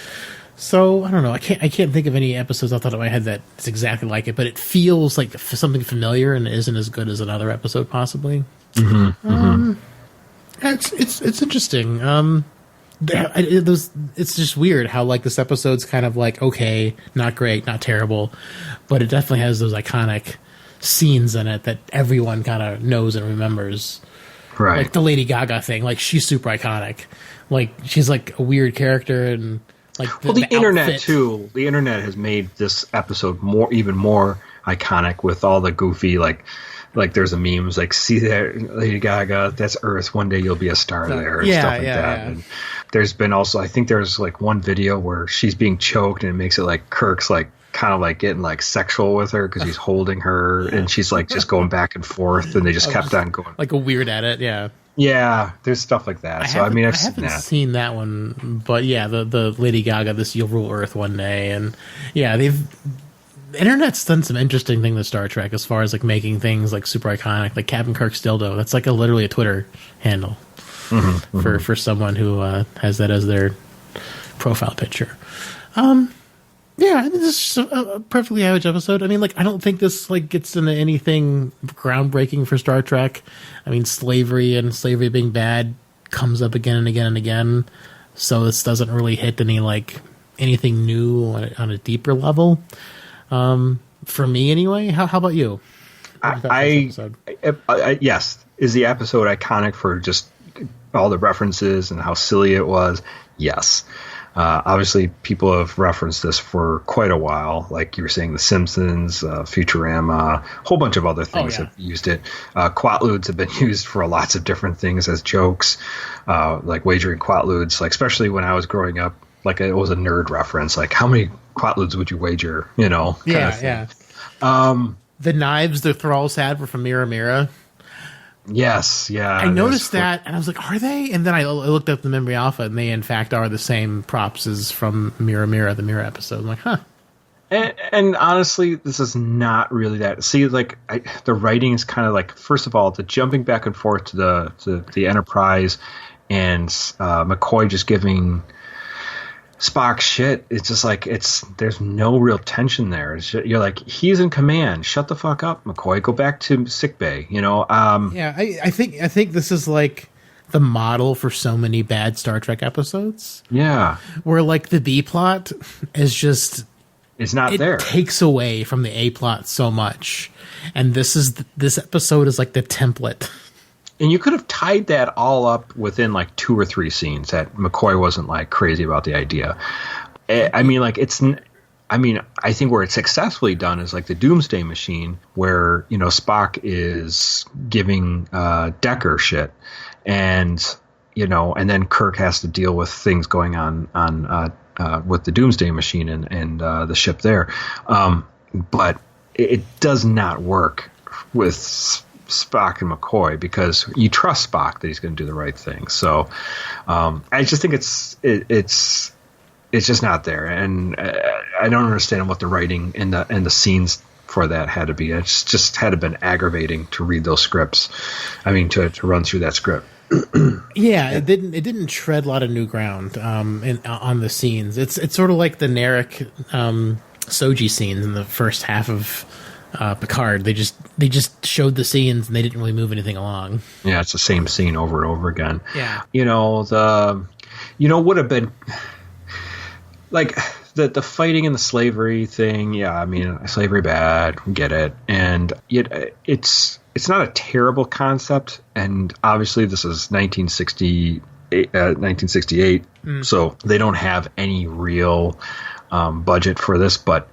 So I don't know. I can't think of any episodes off the top of my head that's exactly like it, but it feels like something familiar and isn't as good as another episode, possibly. It's interesting. It's just weird how like this episode's kind of like okay, not great, not terrible, but it definitely has those iconic scenes in it that everyone kind of knows and remembers. Right. Like the Lady Gaga thing, like she's super iconic. Like she's like a weird character, and Like the internet outfit. too. The internet has made this episode even more iconic with all the goofy like there's a memes like, see there, Lady Gaga, that's Earth. One day you'll be a star there and stuff like that. Yeah. And there's been also, I think there's like one video where she's being choked and it makes it like Kirk's like kind of like getting like sexual with her because he's holding her and she's like just going back and forth and they just kept on going. Like a weird edit, yeah. Yeah, there's stuff like that. I haven't seen that one, but yeah, the Lady Gaga, this You'll Rule Earth One Day, and yeah, the internet's done some interesting things with Star Trek as far as like making things like super iconic, like Captain Kirk's dildo. That's like literally a Twitter handle for someone who has that as their profile picture. Yeah, I mean, this is a perfectly average episode. I mean, like, I don't think this like gets into anything groundbreaking for Star Trek. I mean, slavery being bad comes up again and again and again. So this doesn't really hit anything new on a deeper level. For me, anyway. How about you? Yes. Is the episode iconic for just all the references and how silly it was? Yes. Obviously, people have referenced this for quite a while. Like you were saying, The Simpsons, Futurama, a whole bunch of other things have used it. Quatloos have been used for lots of different things as jokes, like wagering quatloos. Like especially when I was growing up, like it was a nerd reference. Like how many quatloos would you wager? You know? Yeah. The knives the thralls had were from Mira Mira. Yes, yeah. I noticed that, and I was like, are they? And then I looked up the Memory Alpha, and they, in fact, are the same props as from Mira Mira, the Mira episode. I'm like, huh. And honestly, this is not really that. See, like, the writing is kind of like, first of all, the jumping back and forth to the Enterprise and McCoy just giving Spock shit. It's just like there's no real tension there. You're like, he's in command. Shut the fuck up, McCoy. Go back to sickbay. You know. Yeah, I think this is like the model for so many bad Star Trek episodes. Yeah, where like the B plot is just it's not there. It takes away from the A plot so much, and this episode is like the template. And you could have tied that all up within like 2 or 3 scenes that McCoy wasn't like crazy about the idea. I mean, like I think where it's successfully done is like the Doomsday Machine, where, you know, Spock is giving Decker shit, and, you know, and then Kirk has to deal with things going on with the Doomsday Machine and the ship there. But it does not work with Spock and McCoy because you trust Spock that he's going to do the right thing. So I just think it's just not there, and I don't understand what the writing and the scenes for that had to be. It just had to been aggravating to read those scripts. I mean, to run through that script. Yeah, it didn't tread a lot of new ground on the scenes. It's sort of like the Narek Soji scenes in the first half of Picard. They just showed the scenes and they didn't really move anything along. Yeah, it's the same scene over and over again. Yeah, would have been like the fighting and the slavery thing. Yeah, I mean, slavery bad, get it, and it's not a terrible concept. And obviously, this is 1968, so they don't have any real budget for this, but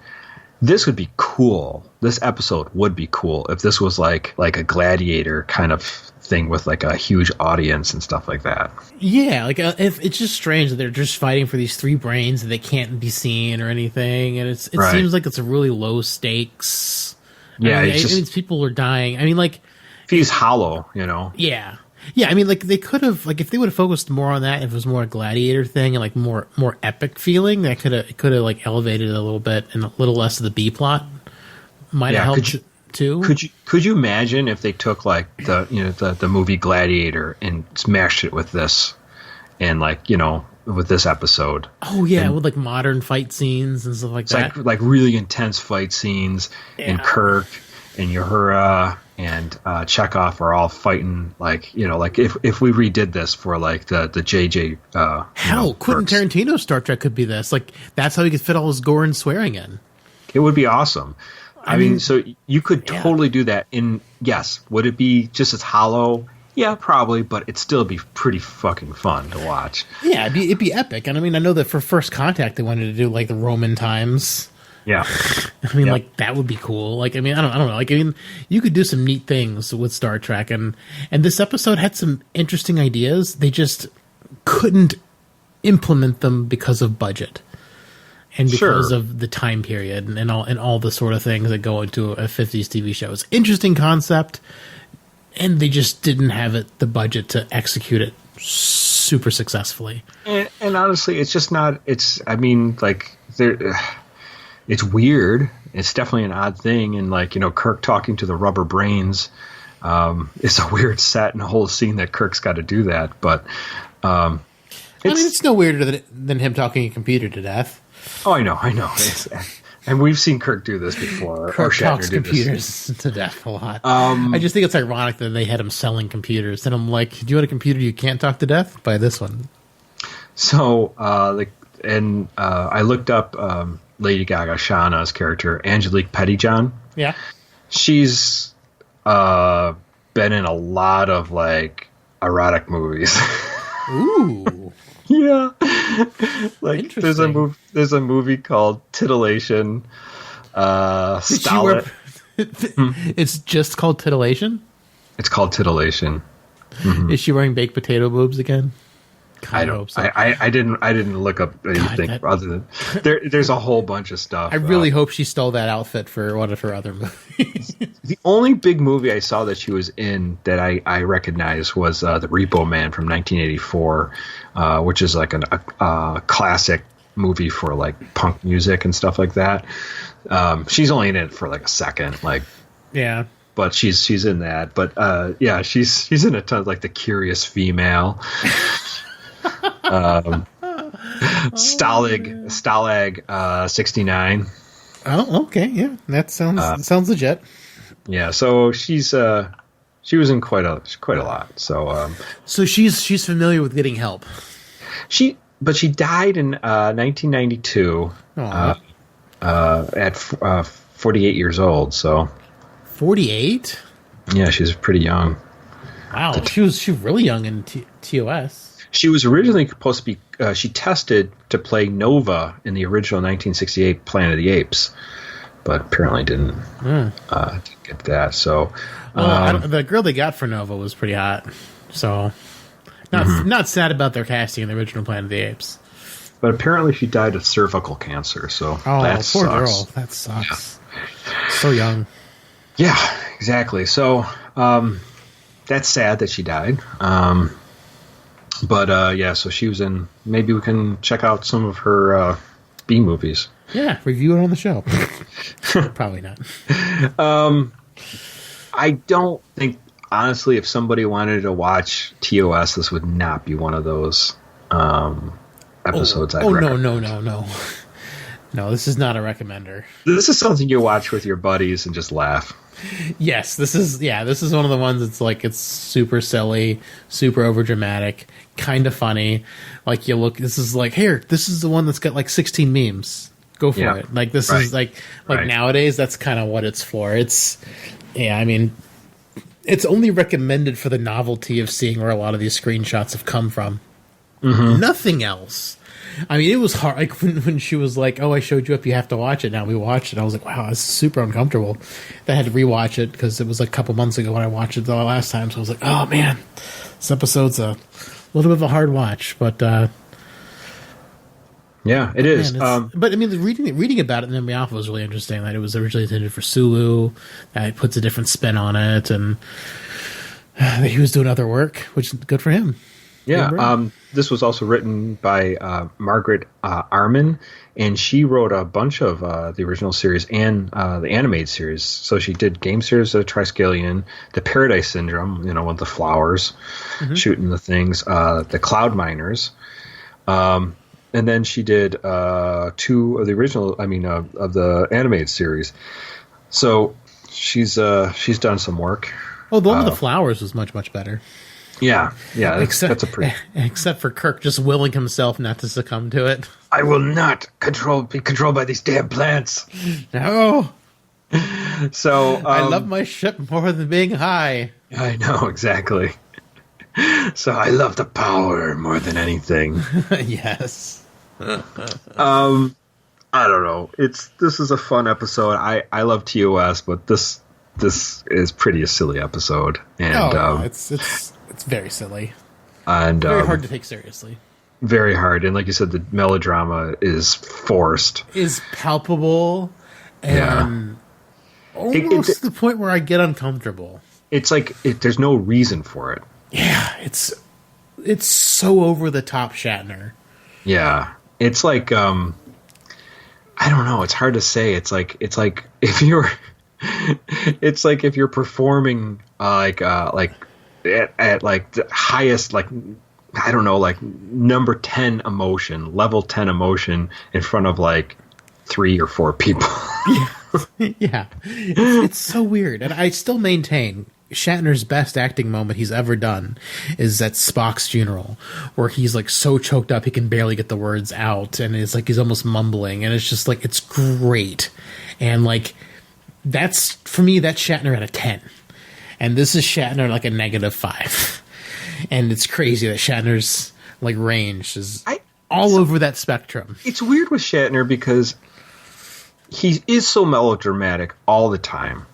this would be cool. This episode would be cool if this was like a Gladiator kind of thing with like a huge audience and stuff like that. Yeah, like if it's just strange that they're just fighting for these 3 brains that they can't be seen or anything, and it right. Seems like it's a really low stakes. Yeah, I mean, people are dying. I mean, like if he's hollow, you know. Yeah. Yeah, I mean, like they could have, like if they would have focused more on that, if it was more a Gladiator thing and like more epic feeling, that could have like elevated it a little bit, and a little less of the B plot might have helped too. Could you imagine if they took like the movie Gladiator and smashed it with this, and like, you know, with this episode? Oh yeah, with like modern fight scenes and stuff like that. Like really intense fight scenes, and Kirk and Uhura and Chekhov are all fighting, like, you know, like if we redid this for like the JJ Quentin Tarantino's Star Trek could be this. Like that's how he could fit all his gore and swearing in. It would be awesome. I mean, so you could totally do that. Would it be just as hollow Yeah, probably, but it'd still be pretty fucking fun to watch. Yeah, it'd be epic. And I mean, I know that for First Contact, they wanted to do like the Roman times. Yeah. I mean, like, that would be cool. Like, I mean, I don't know. Like, I mean, you could do some neat things with Star Trek, and this episode had some interesting ideas. They just couldn't implement them because of budget and because of the time period and all the sort of things that go into a 50s TV show. It's interesting concept, and they just didn't have the budget to execute it super successfully. And honestly, it's just not. I mean, like, it's weird. It's definitely an odd thing, and like, you know, Kirk talking to the rubber brains. It's a weird set and a whole scene that Kirk's got to do that, but. I mean, it's no weirder than him talking a computer to death. Oh, I know. And we've seen Kirk do this before. Kirk talks computers to death a lot. I just think it's ironic that they had him selling computers. And I'm like, do you want a computer you can't talk to death? Buy this one. So, I looked up Lady Gaga, Shahna's character, Angelique Pettyjohn. Yeah. She's been in a lot of, like, erotic movies. Ooh. Yeah. Like, there's a movie called Titillation. It's just called Titillation? It's called Titillation. Mm-hmm. Is she wearing baked potato boobs again? I don't. So. I didn't look up anything other than there's a whole bunch of stuff. I really hope she stole that outfit for one of her other movies. The only big movie I saw that she was in that I recognized was The Repo Man from 1984, which is like a classic movie for like punk music and stuff like that. She's only in it for like a second, like yeah. But she's in that. But yeah, she's in a ton of like The Curious Female. Stalag 69. Oh, okay, yeah, that sounds legit. Yeah, so she was in quite a lot. So so she's familiar with getting help. She died in 1992 at 48 years old. So 48. Yeah, she's pretty young. Wow, she was really young in TOS. She was originally supposed to be. She tested to play Nova in the original 1968 Planet of the Apes, but apparently didn't get that. So, the girl they got for Nova was pretty hot. So, not sad about their casting in the original Planet of the Apes. But apparently, she died of cervical cancer. So, that poor sucks. girl. That sucks. Yeah. So young. Yeah, exactly. So, that's sad that she died. But yeah, so she was in. Maybe we can check out some of her B movies. Yeah, review it on the show. Probably not. I don't think, honestly, if somebody wanted to watch TOS, this would not be one of those episodes. I'd recommend. No, this is not a recommender. This is something you watch with your buddies and just laugh. Yes, this is one of the ones that's like, it's super silly, super overdramatic, kind of funny. Like, this is like, here, this is the one that's got like 16 memes. Go for it. Like, this is like nowadays, that's kind of what it's for. It's, I mean, it's only recommended for the novelty of seeing where a lot of these screenshots have come from. Mm-hmm. Nothing else. I mean, it was hard. Like when she was like, "Oh, I showed you up. You have to watch it." Now we watched it. I was like, "Wow, it's super uncomfortable." I had to rewatch it because it was like a couple months ago when I watched it the last time. So I was like, "Oh man, this episode's a little bit of a hard watch." But yeah, it is. Man, but I mean, reading about it in the alpha was really interesting. That it was originally intended for Sulu. That it puts a different spin on it, and that he was doing other work, which is good for him. Yeah, this was also written by Margaret Arman, and she wrote a bunch of the original series and the animated series. So she did Gamesters of Triskelion, the Paradise Syndrome, with the flowers shooting the things, the Cloud Miners, and then she did 2 of the original, of the animated series. So she's done some work. Oh, the one with the flowers was much, much better. Yeah, that's a pretty. Except for Kirk just willing himself not to succumb to it. I will not be controlled by these damn plants. No. So I love my ship more than being high. I know, exactly. So I love the power more than anything. Yes. I don't know. This is a fun episode. I love TOS, but this is pretty a silly episode, and it's very silly and very hard to take seriously. Very hard, and like you said, the melodrama is forced, is palpable, and almost to the point where I get uncomfortable. It's like there's no reason for it. Yeah, it's so over the top Shatner. Yeah, it's like I don't know. It's hard to say. It's like if you're, it's like if you're performing at like the highest, like, I don't know, like number 10 emotion, level 10 emotion in front of like 3 or 4 people. Yeah, it's so weird, and I still maintain Shatner's best acting moment he's ever done is at Spock's funeral, where he's like so choked up he can barely get the words out, and it's like he's almost mumbling, and it's just like, it's great. And like, that's, for me, that's Shatner at a 10, and this is Shatner like a -5. And it's crazy that Shatner's like range is all over that spectrum. It's weird with Shatner because he is so melodramatic all the time,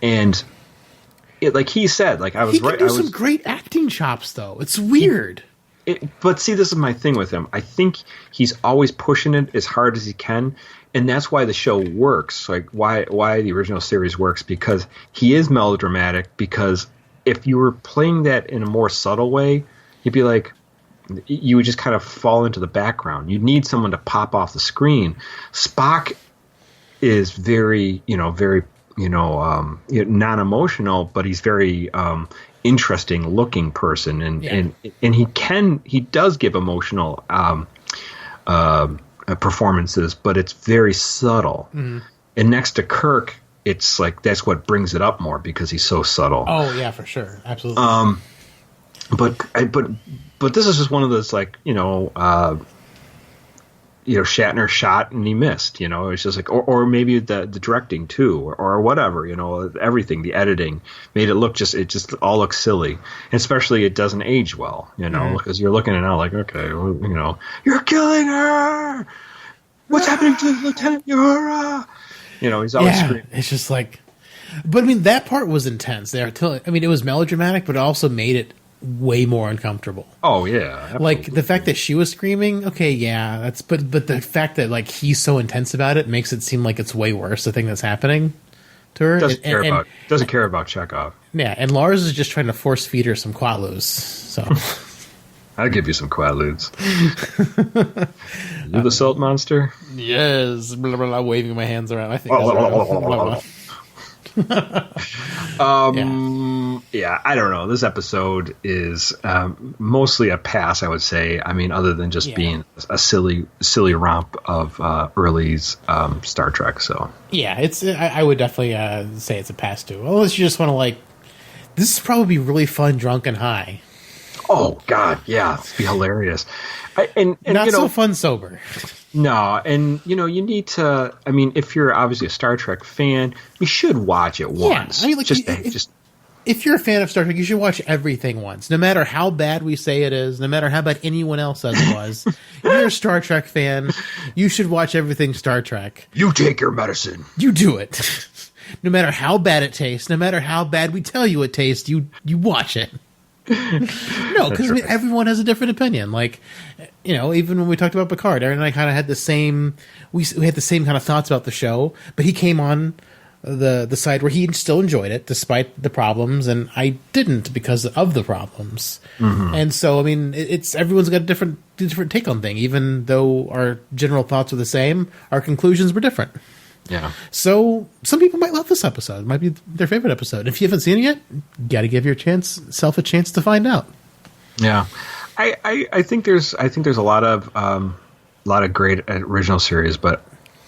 and like he said, like I was right. He can do some great acting chops, though. It's weird. But see, this is my thing with him. I think he's always pushing it as hard as he can, and that's why the show works. Like why the original series works, because he is melodramatic. Because if you were playing that in a more subtle way, you'd be like, you would just kind of fall into the background. You'd need someone to pop off the screen. Spock is very non-emotional, but he's very interesting looking person, and he does give emotional performances, but it's very subtle. Mm-hmm. And next to Kirk, it's like that's what brings it up more because he's so subtle. Oh yeah, for sure, absolutely. But this is just one of those, like, Shatner shot and he missed, it's just like, or maybe the directing too, or whatever, everything, the editing made it look it just all looks silly. And especially it doesn't age well, because you're looking at it now like, okay, well, you're killing her. What's happening to Lieutenant Uhura? He's always screaming. It's just like, but I mean, that part was intense there. It was melodramatic, but it also made it way more uncomfortable. Oh yeah, absolutely. Like the fact that she was screaming, okay, yeah, that's but the fact that like he's so intense about it makes it seem like it's way worse, the thing that's happening to her. Doesn't care about Chekhov. Yeah, and Lars is just trying to force feed her some quatloos. So I'll give you some quatloos. You the salt monster? Yes, blah, blah, blah, waving my hands around. I think that's right. Yeah, I don't know. This episode is mostly a pass, I would say. I mean, other than just being a silly romp of early Star Trek. So yeah, I would definitely say it's a pass too. Unless you just want to like, this is probably really fun, drunk and high. Oh God, yeah, it'd be hilarious. And not so fun sober. No, and you need to. I mean, if you're obviously a Star Trek fan, you should watch it once. I mean, like, if you're a fan of Star Trek, you should watch everything once, no matter how bad we say it is, no matter how bad anyone else says it was. If you're a Star Trek fan, you should watch everything Star Trek. You take your medicine. You do it. No matter how bad it tastes, no matter how bad we tell you it tastes, you watch it. No, because everyone has a different opinion. Like, even when we talked about Picard, Aaron and I kind of had the same. We had the same kind of thoughts about the show, but he came on the side where he still enjoyed it despite the problems, and I didn't because of the problems. Mm-hmm. And so, I mean, it's everyone's got a different take on things. Even though our general thoughts were the same, our conclusions were different. Yeah. So some people might love this episode. It might be their favorite episode. If you haven't seen it yet, you got to give yourself a chance to find out. Yeah, I think there's a lot of great original series, but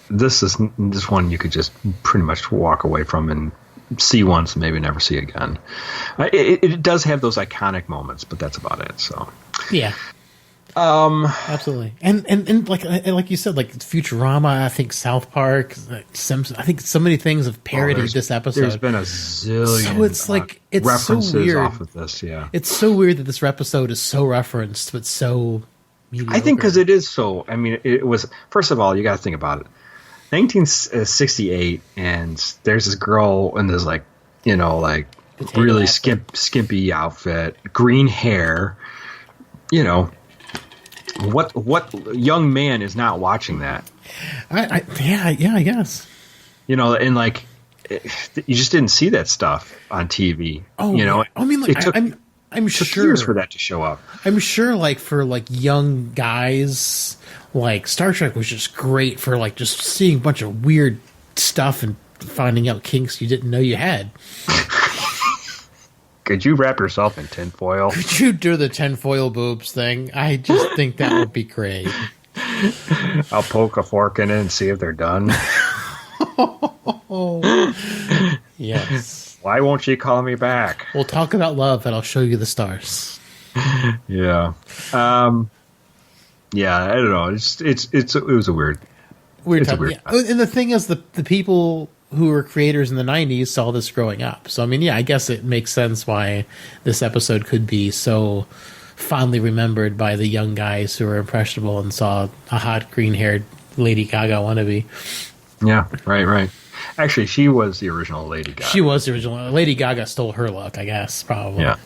this one you could just pretty much walk away from and see once and maybe never see again. It does have those iconic moments, but that's about it. So yeah. Absolutely. And like you said, like Futurama, I think South Park, Simpsons, I think so many things have parodied this episode. There's been a zillion. So it's like it's references so weird off of this. Yeah, it's so weird that this episode is so referenced, but so mediocre. I think because it is so. I mean, it was. First of all, you got to think about it. 1968, and there's this girl in this Potato really outfit. skimpy outfit, green hair. What young man is not watching that? I guess. And you just didn't see that stuff on TV. Oh, I mean, it took, I'm took sure years for that to show up. I'm sure, like for like young guys, like Star Trek was just great for like just seeing a bunch of weird stuff and finding out kinks you didn't know you had. Could you wrap yourself in tinfoil? Could you do the tinfoil boobs thing? I just think that would be great. I'll poke a fork in it and see if they're done. Yes. Why won't you call me back? We'll talk about love and I'll show you the stars. Yeah. Yeah, I don't know. It was a weird time. weird Yeah. And the thing is, the people who were creators in the 90s saw this growing up. So, I mean, yeah, I guess it makes sense why this episode could be so fondly remembered by the young guys who were impressionable and saw a hot green-haired Lady Gaga wannabe. Yeah, right. Actually, she was the original Lady Gaga. She was the original. Lady Gaga stole her look, I guess, probably. Yeah.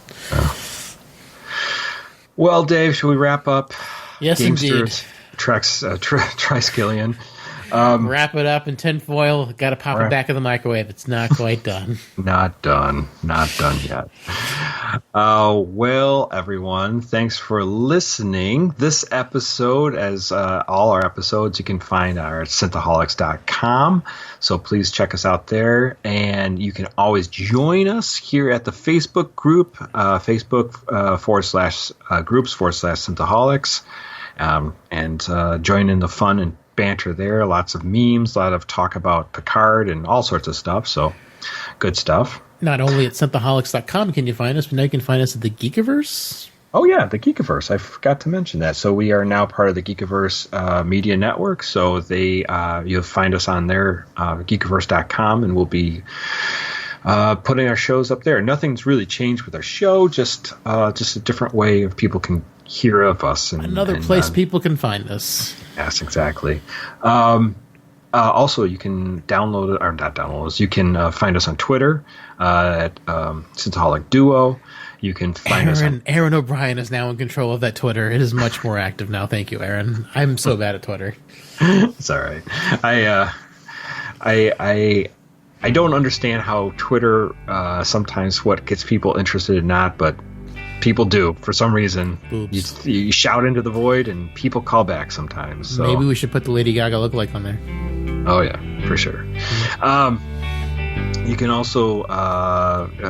Well, Dave, should we wrap up? Yes, indeed. Triskelion. Wrap it up in tinfoil. Got to pop it back in the microwave. It's not quite done. Not done yet. Well, everyone, thanks for listening. This episode, as all our episodes, you can find at synthaholics.com. So please check us out there. And you can always join us here at the Facebook group, Facebook/groups/Synthaholics. And join in the fun and banter there. Lots of memes, a lot of talk about Picard and all sorts of stuff. So good stuff. Not only at synthaholics.com can you find us, but now you can find us at the Geekiverse. Oh, yeah, the Geekiverse. I forgot to mention that. So we are now part of the Geekiverse Media Network. So you'll find us on there, geekiverse.com, and we'll be putting our shows up there. Nothing's really changed with our show, just a different way of people can hear of us. Another place people can find us. Yes, exactly. Also, you can download it, or not download us. You can find us on Twitter at Synthaholic Duo. You can find us on... Aaron O'Brien is now in control of that Twitter. It is much more active now. Thank you, Aaron. I'm so bad at Twitter. It's all right. I don't understand how Twitter sometimes what gets people interested in not, but people do for some reason. You shout into the void and people call back sometimes. So. Maybe we should put the Lady Gaga lookalike on there. Oh yeah, for sure. You can also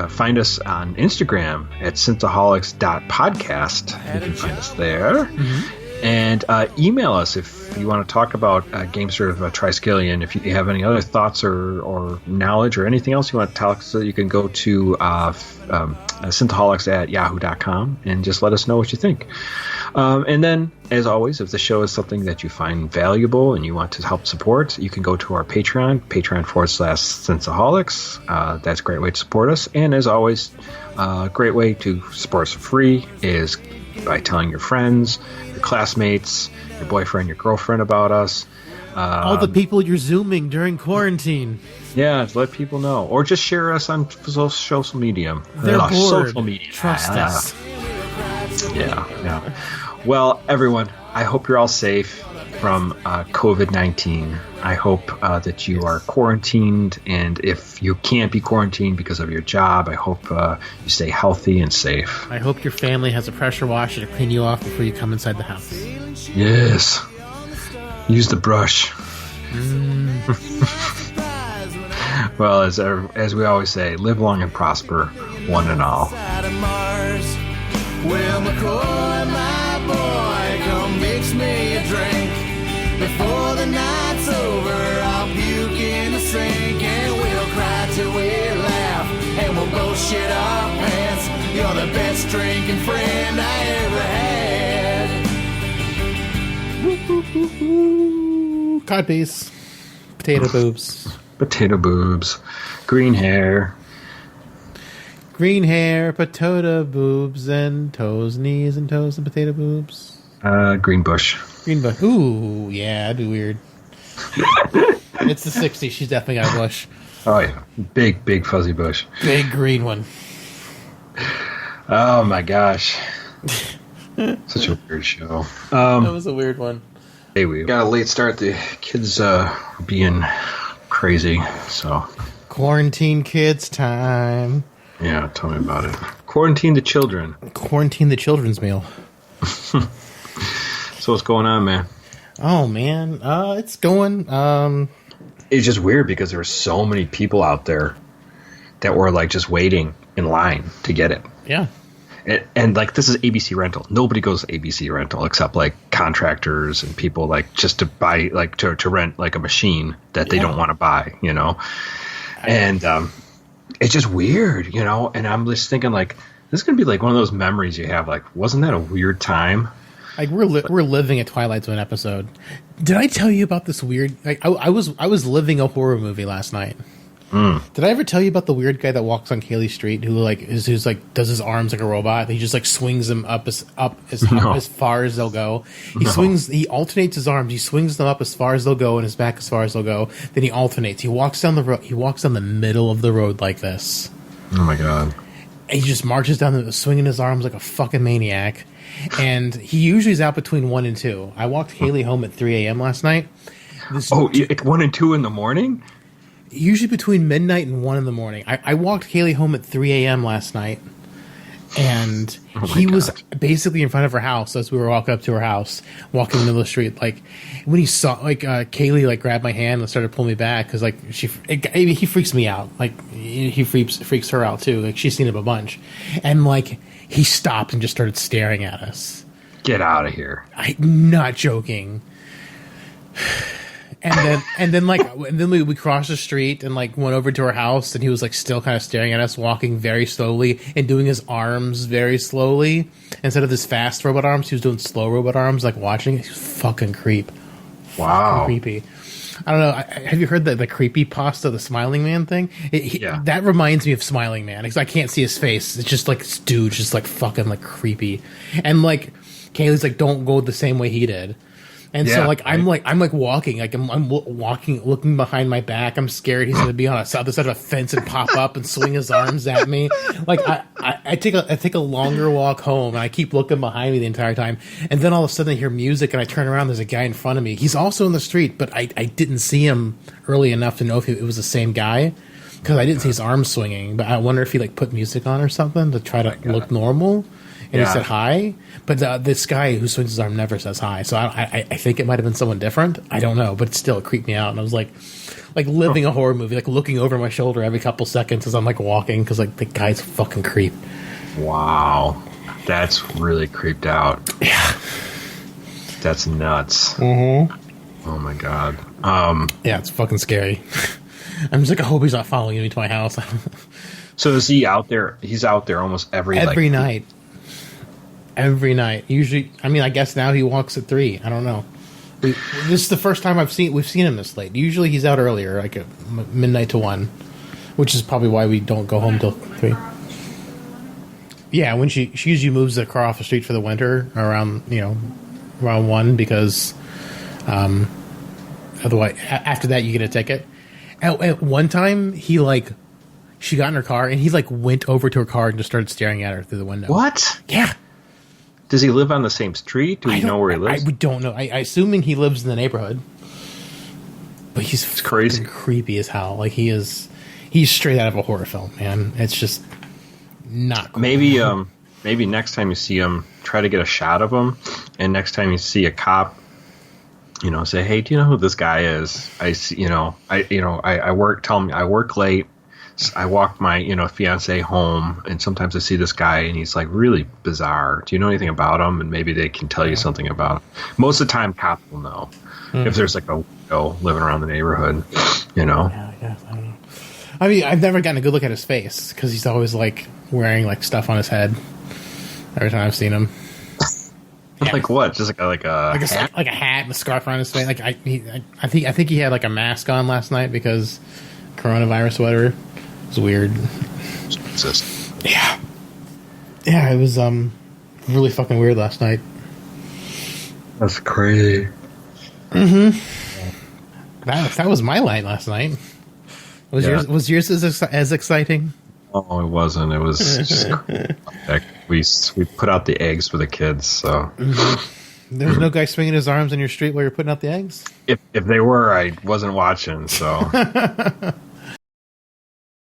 find us on Instagram at synthaholics.podcast. You can find us there. Mm-hmm. And email us if you want to talk about Gamesters of Triskelion. If you have any other thoughts or knowledge or anything else you want to tell us, so you can go to synthaholics@yahoo.com and just let us know what you think. And then, as always, if the show is something that you find valuable and you want to help support, you can go to our Patreon, patreon.com/synthaholics. That's a great way to support us. And as always, a great way to support us for free is by telling your friends, your classmates, your boyfriend, your girlfriend about us. All the people you're Zooming during quarantine. Yeah, to let people know. Or just share us on social media. They're bored. Social media. Trust us. Yeah. Well, everyone, I hope you're all safe from COVID-19. I hope that you are quarantined, and if you can't be quarantined because of your job, I hope you stay healthy and safe. I hope your family has a pressure washer to clean you off before you come inside the house. Yes. Use the brush. Well, as we always say, live long and prosper, one and all. Well, McCoy, my boy, come mix me a drink. Before the night's over, I'll puke in the sink, and we'll cry till we laugh, and we'll both shit our pants. You're the best drinking friend I ever had. Codpiece. Potato boobs. Potato boobs. Green hair. Green hair, potato boobs, and toes, knees, and toes, and potato boobs. Green bush. Green bush. Ooh, yeah, that'd be weird. It's the 60s. She's definitely got a bush. Oh, yeah. Big fuzzy bush. Big green one. Oh, my gosh. Such a weird show. That was a weird one. Hey, we got a late start. The kids being crazy, so. Quarantine kids time. Yeah, tell me about it. Quarantine the children. Quarantine the children's meal. So what's going on, man? Oh, man. It's going. It's just weird because there were so many people out there that were like just waiting in line to get it. Yeah. And like, this is ABC rental. Nobody goes to ABC rental except like contractors and people like just to buy, like to rent like a machine that they don't want to buy, you know? And, it's just weird, you know, and I'm just thinking, like, this is going to be, like, one of those memories you have. Like, wasn't that a weird time? Like, we're living a Twilight Zone episode. Did I tell you about this weird... Like, I was living a horror movie last night. Did I ever tell you about the weird guy that walks on Kaylee Street who, like, who's like, does his arms like a robot? He just, like, swings them up as far as they'll go. He alternates his arms. He swings them up as far as they'll go and his back as far as they'll go. Then he alternates. He walks down the road. He walks down the middle of the road like this. Oh, my God. And he just marches down, swinging his arms like a fucking maniac. And he usually is out between 1 and 2. I walked Kaylee home at 3 a.m. last night. 1 and 2 in the morning? Usually between midnight and 1 in the morning. I walked Kaylee home at 3 a.m. last night, and he was basically in front of her house as we were walking up to her house, walking in the middle of the street. Like, when he saw, like, Kaylee, like, grabbed my hand and started pulling me back, because, like, he freaks me out. Like, he freaks her out, too. Like, she's seen him a bunch. And, like, he stopped and just started staring at us. Get out of here. I'm not joking. And then we crossed the street and like went over to her house, and he was like still kind of staring at us, walking very slowly and doing his arms very slowly instead of his fast robot arms. He was doing slow robot arms, like watching. He's fucking creep. Wow, fucking creepy. I don't know. Have you heard the creepy pasta, the Smiling Man thing? Yeah. That reminds me of Smiling Man because I can't see his face. It's just like this dude, just like fucking like creepy, and like Kaylee's like, don't go the same way he did. And so, like, I'm walking, like, I'm walking, looking behind my back. I'm scared he's going to be on the other side of a fence and pop up and swing his arms at me. Like, I take a longer walk home, and I keep looking behind me the entire time. And then all of a sudden I hear music, and I turn around, there's a guy in front of me. He's also in the street, but I didn't see him early enough to know if it was the same guy, because I didn't see his arms swinging. But I wonder if he, like, put music on or something to try to look normal. And he said hi, but this guy who swings his arm never says hi. So I think it might have been someone different. I don't know, but still, it creeped me out. And I was like living a horror movie, like looking over my shoulder every couple seconds as I'm like walking, because like the guy's fucking creep. Wow, that's really creeped out. Yeah, that's nuts. Mm-hmm. Oh my God. Yeah, it's fucking scary. I'm just like, I hope he's not following me to my house. So is he out there? He's out there almost every night. Every night. Usually, I mean, I guess now he walks at 3. I don't know. This is the first time we've seen him this late. Usually he's out earlier, like at midnight to 1, which is probably why we don't go home till 3. Yeah, when she usually moves the car off the street for the winter around 1, because otherwise after that you get a ticket. At one time she got in her car and he like went over to her car and just started staring at her through the window. What? Yeah. Does he live on the same street? Do we know where he lives? I don't know. I assuming he lives in the neighborhood. But he's crazy, creepy as hell. Like he's straight out of a horror film, man. It's just not cool. Maybe next time you see him, try to get a shot of him, and next time you see a cop, say, hey, do you know who this guy is? I work. Tell me, I work late. I walk my, fiance home, and sometimes I see this guy, and he's like really bizarre. Do you know anything about him? And maybe they can tell you something about him. Most of the time, cops will know if there's like a widow living around the neighborhood. Yeah, I guess. I mean, I've never gotten a good look at his face because he's always like wearing like stuff on his head. Every time I've seen him, Like what? Just like a hat? Like a hat and a scarf around his face. Like I think he had like a mask on last night because coronavirus, whatever. It was weird. Jesus. Yeah, it was really fucking weird last night. That's crazy. That was my light last night. Was yours as exciting? Oh, it wasn't. It was just we put out the eggs for the kids. So there was no guy swinging his arms in your street while you're putting out the eggs. If they were, I wasn't watching. So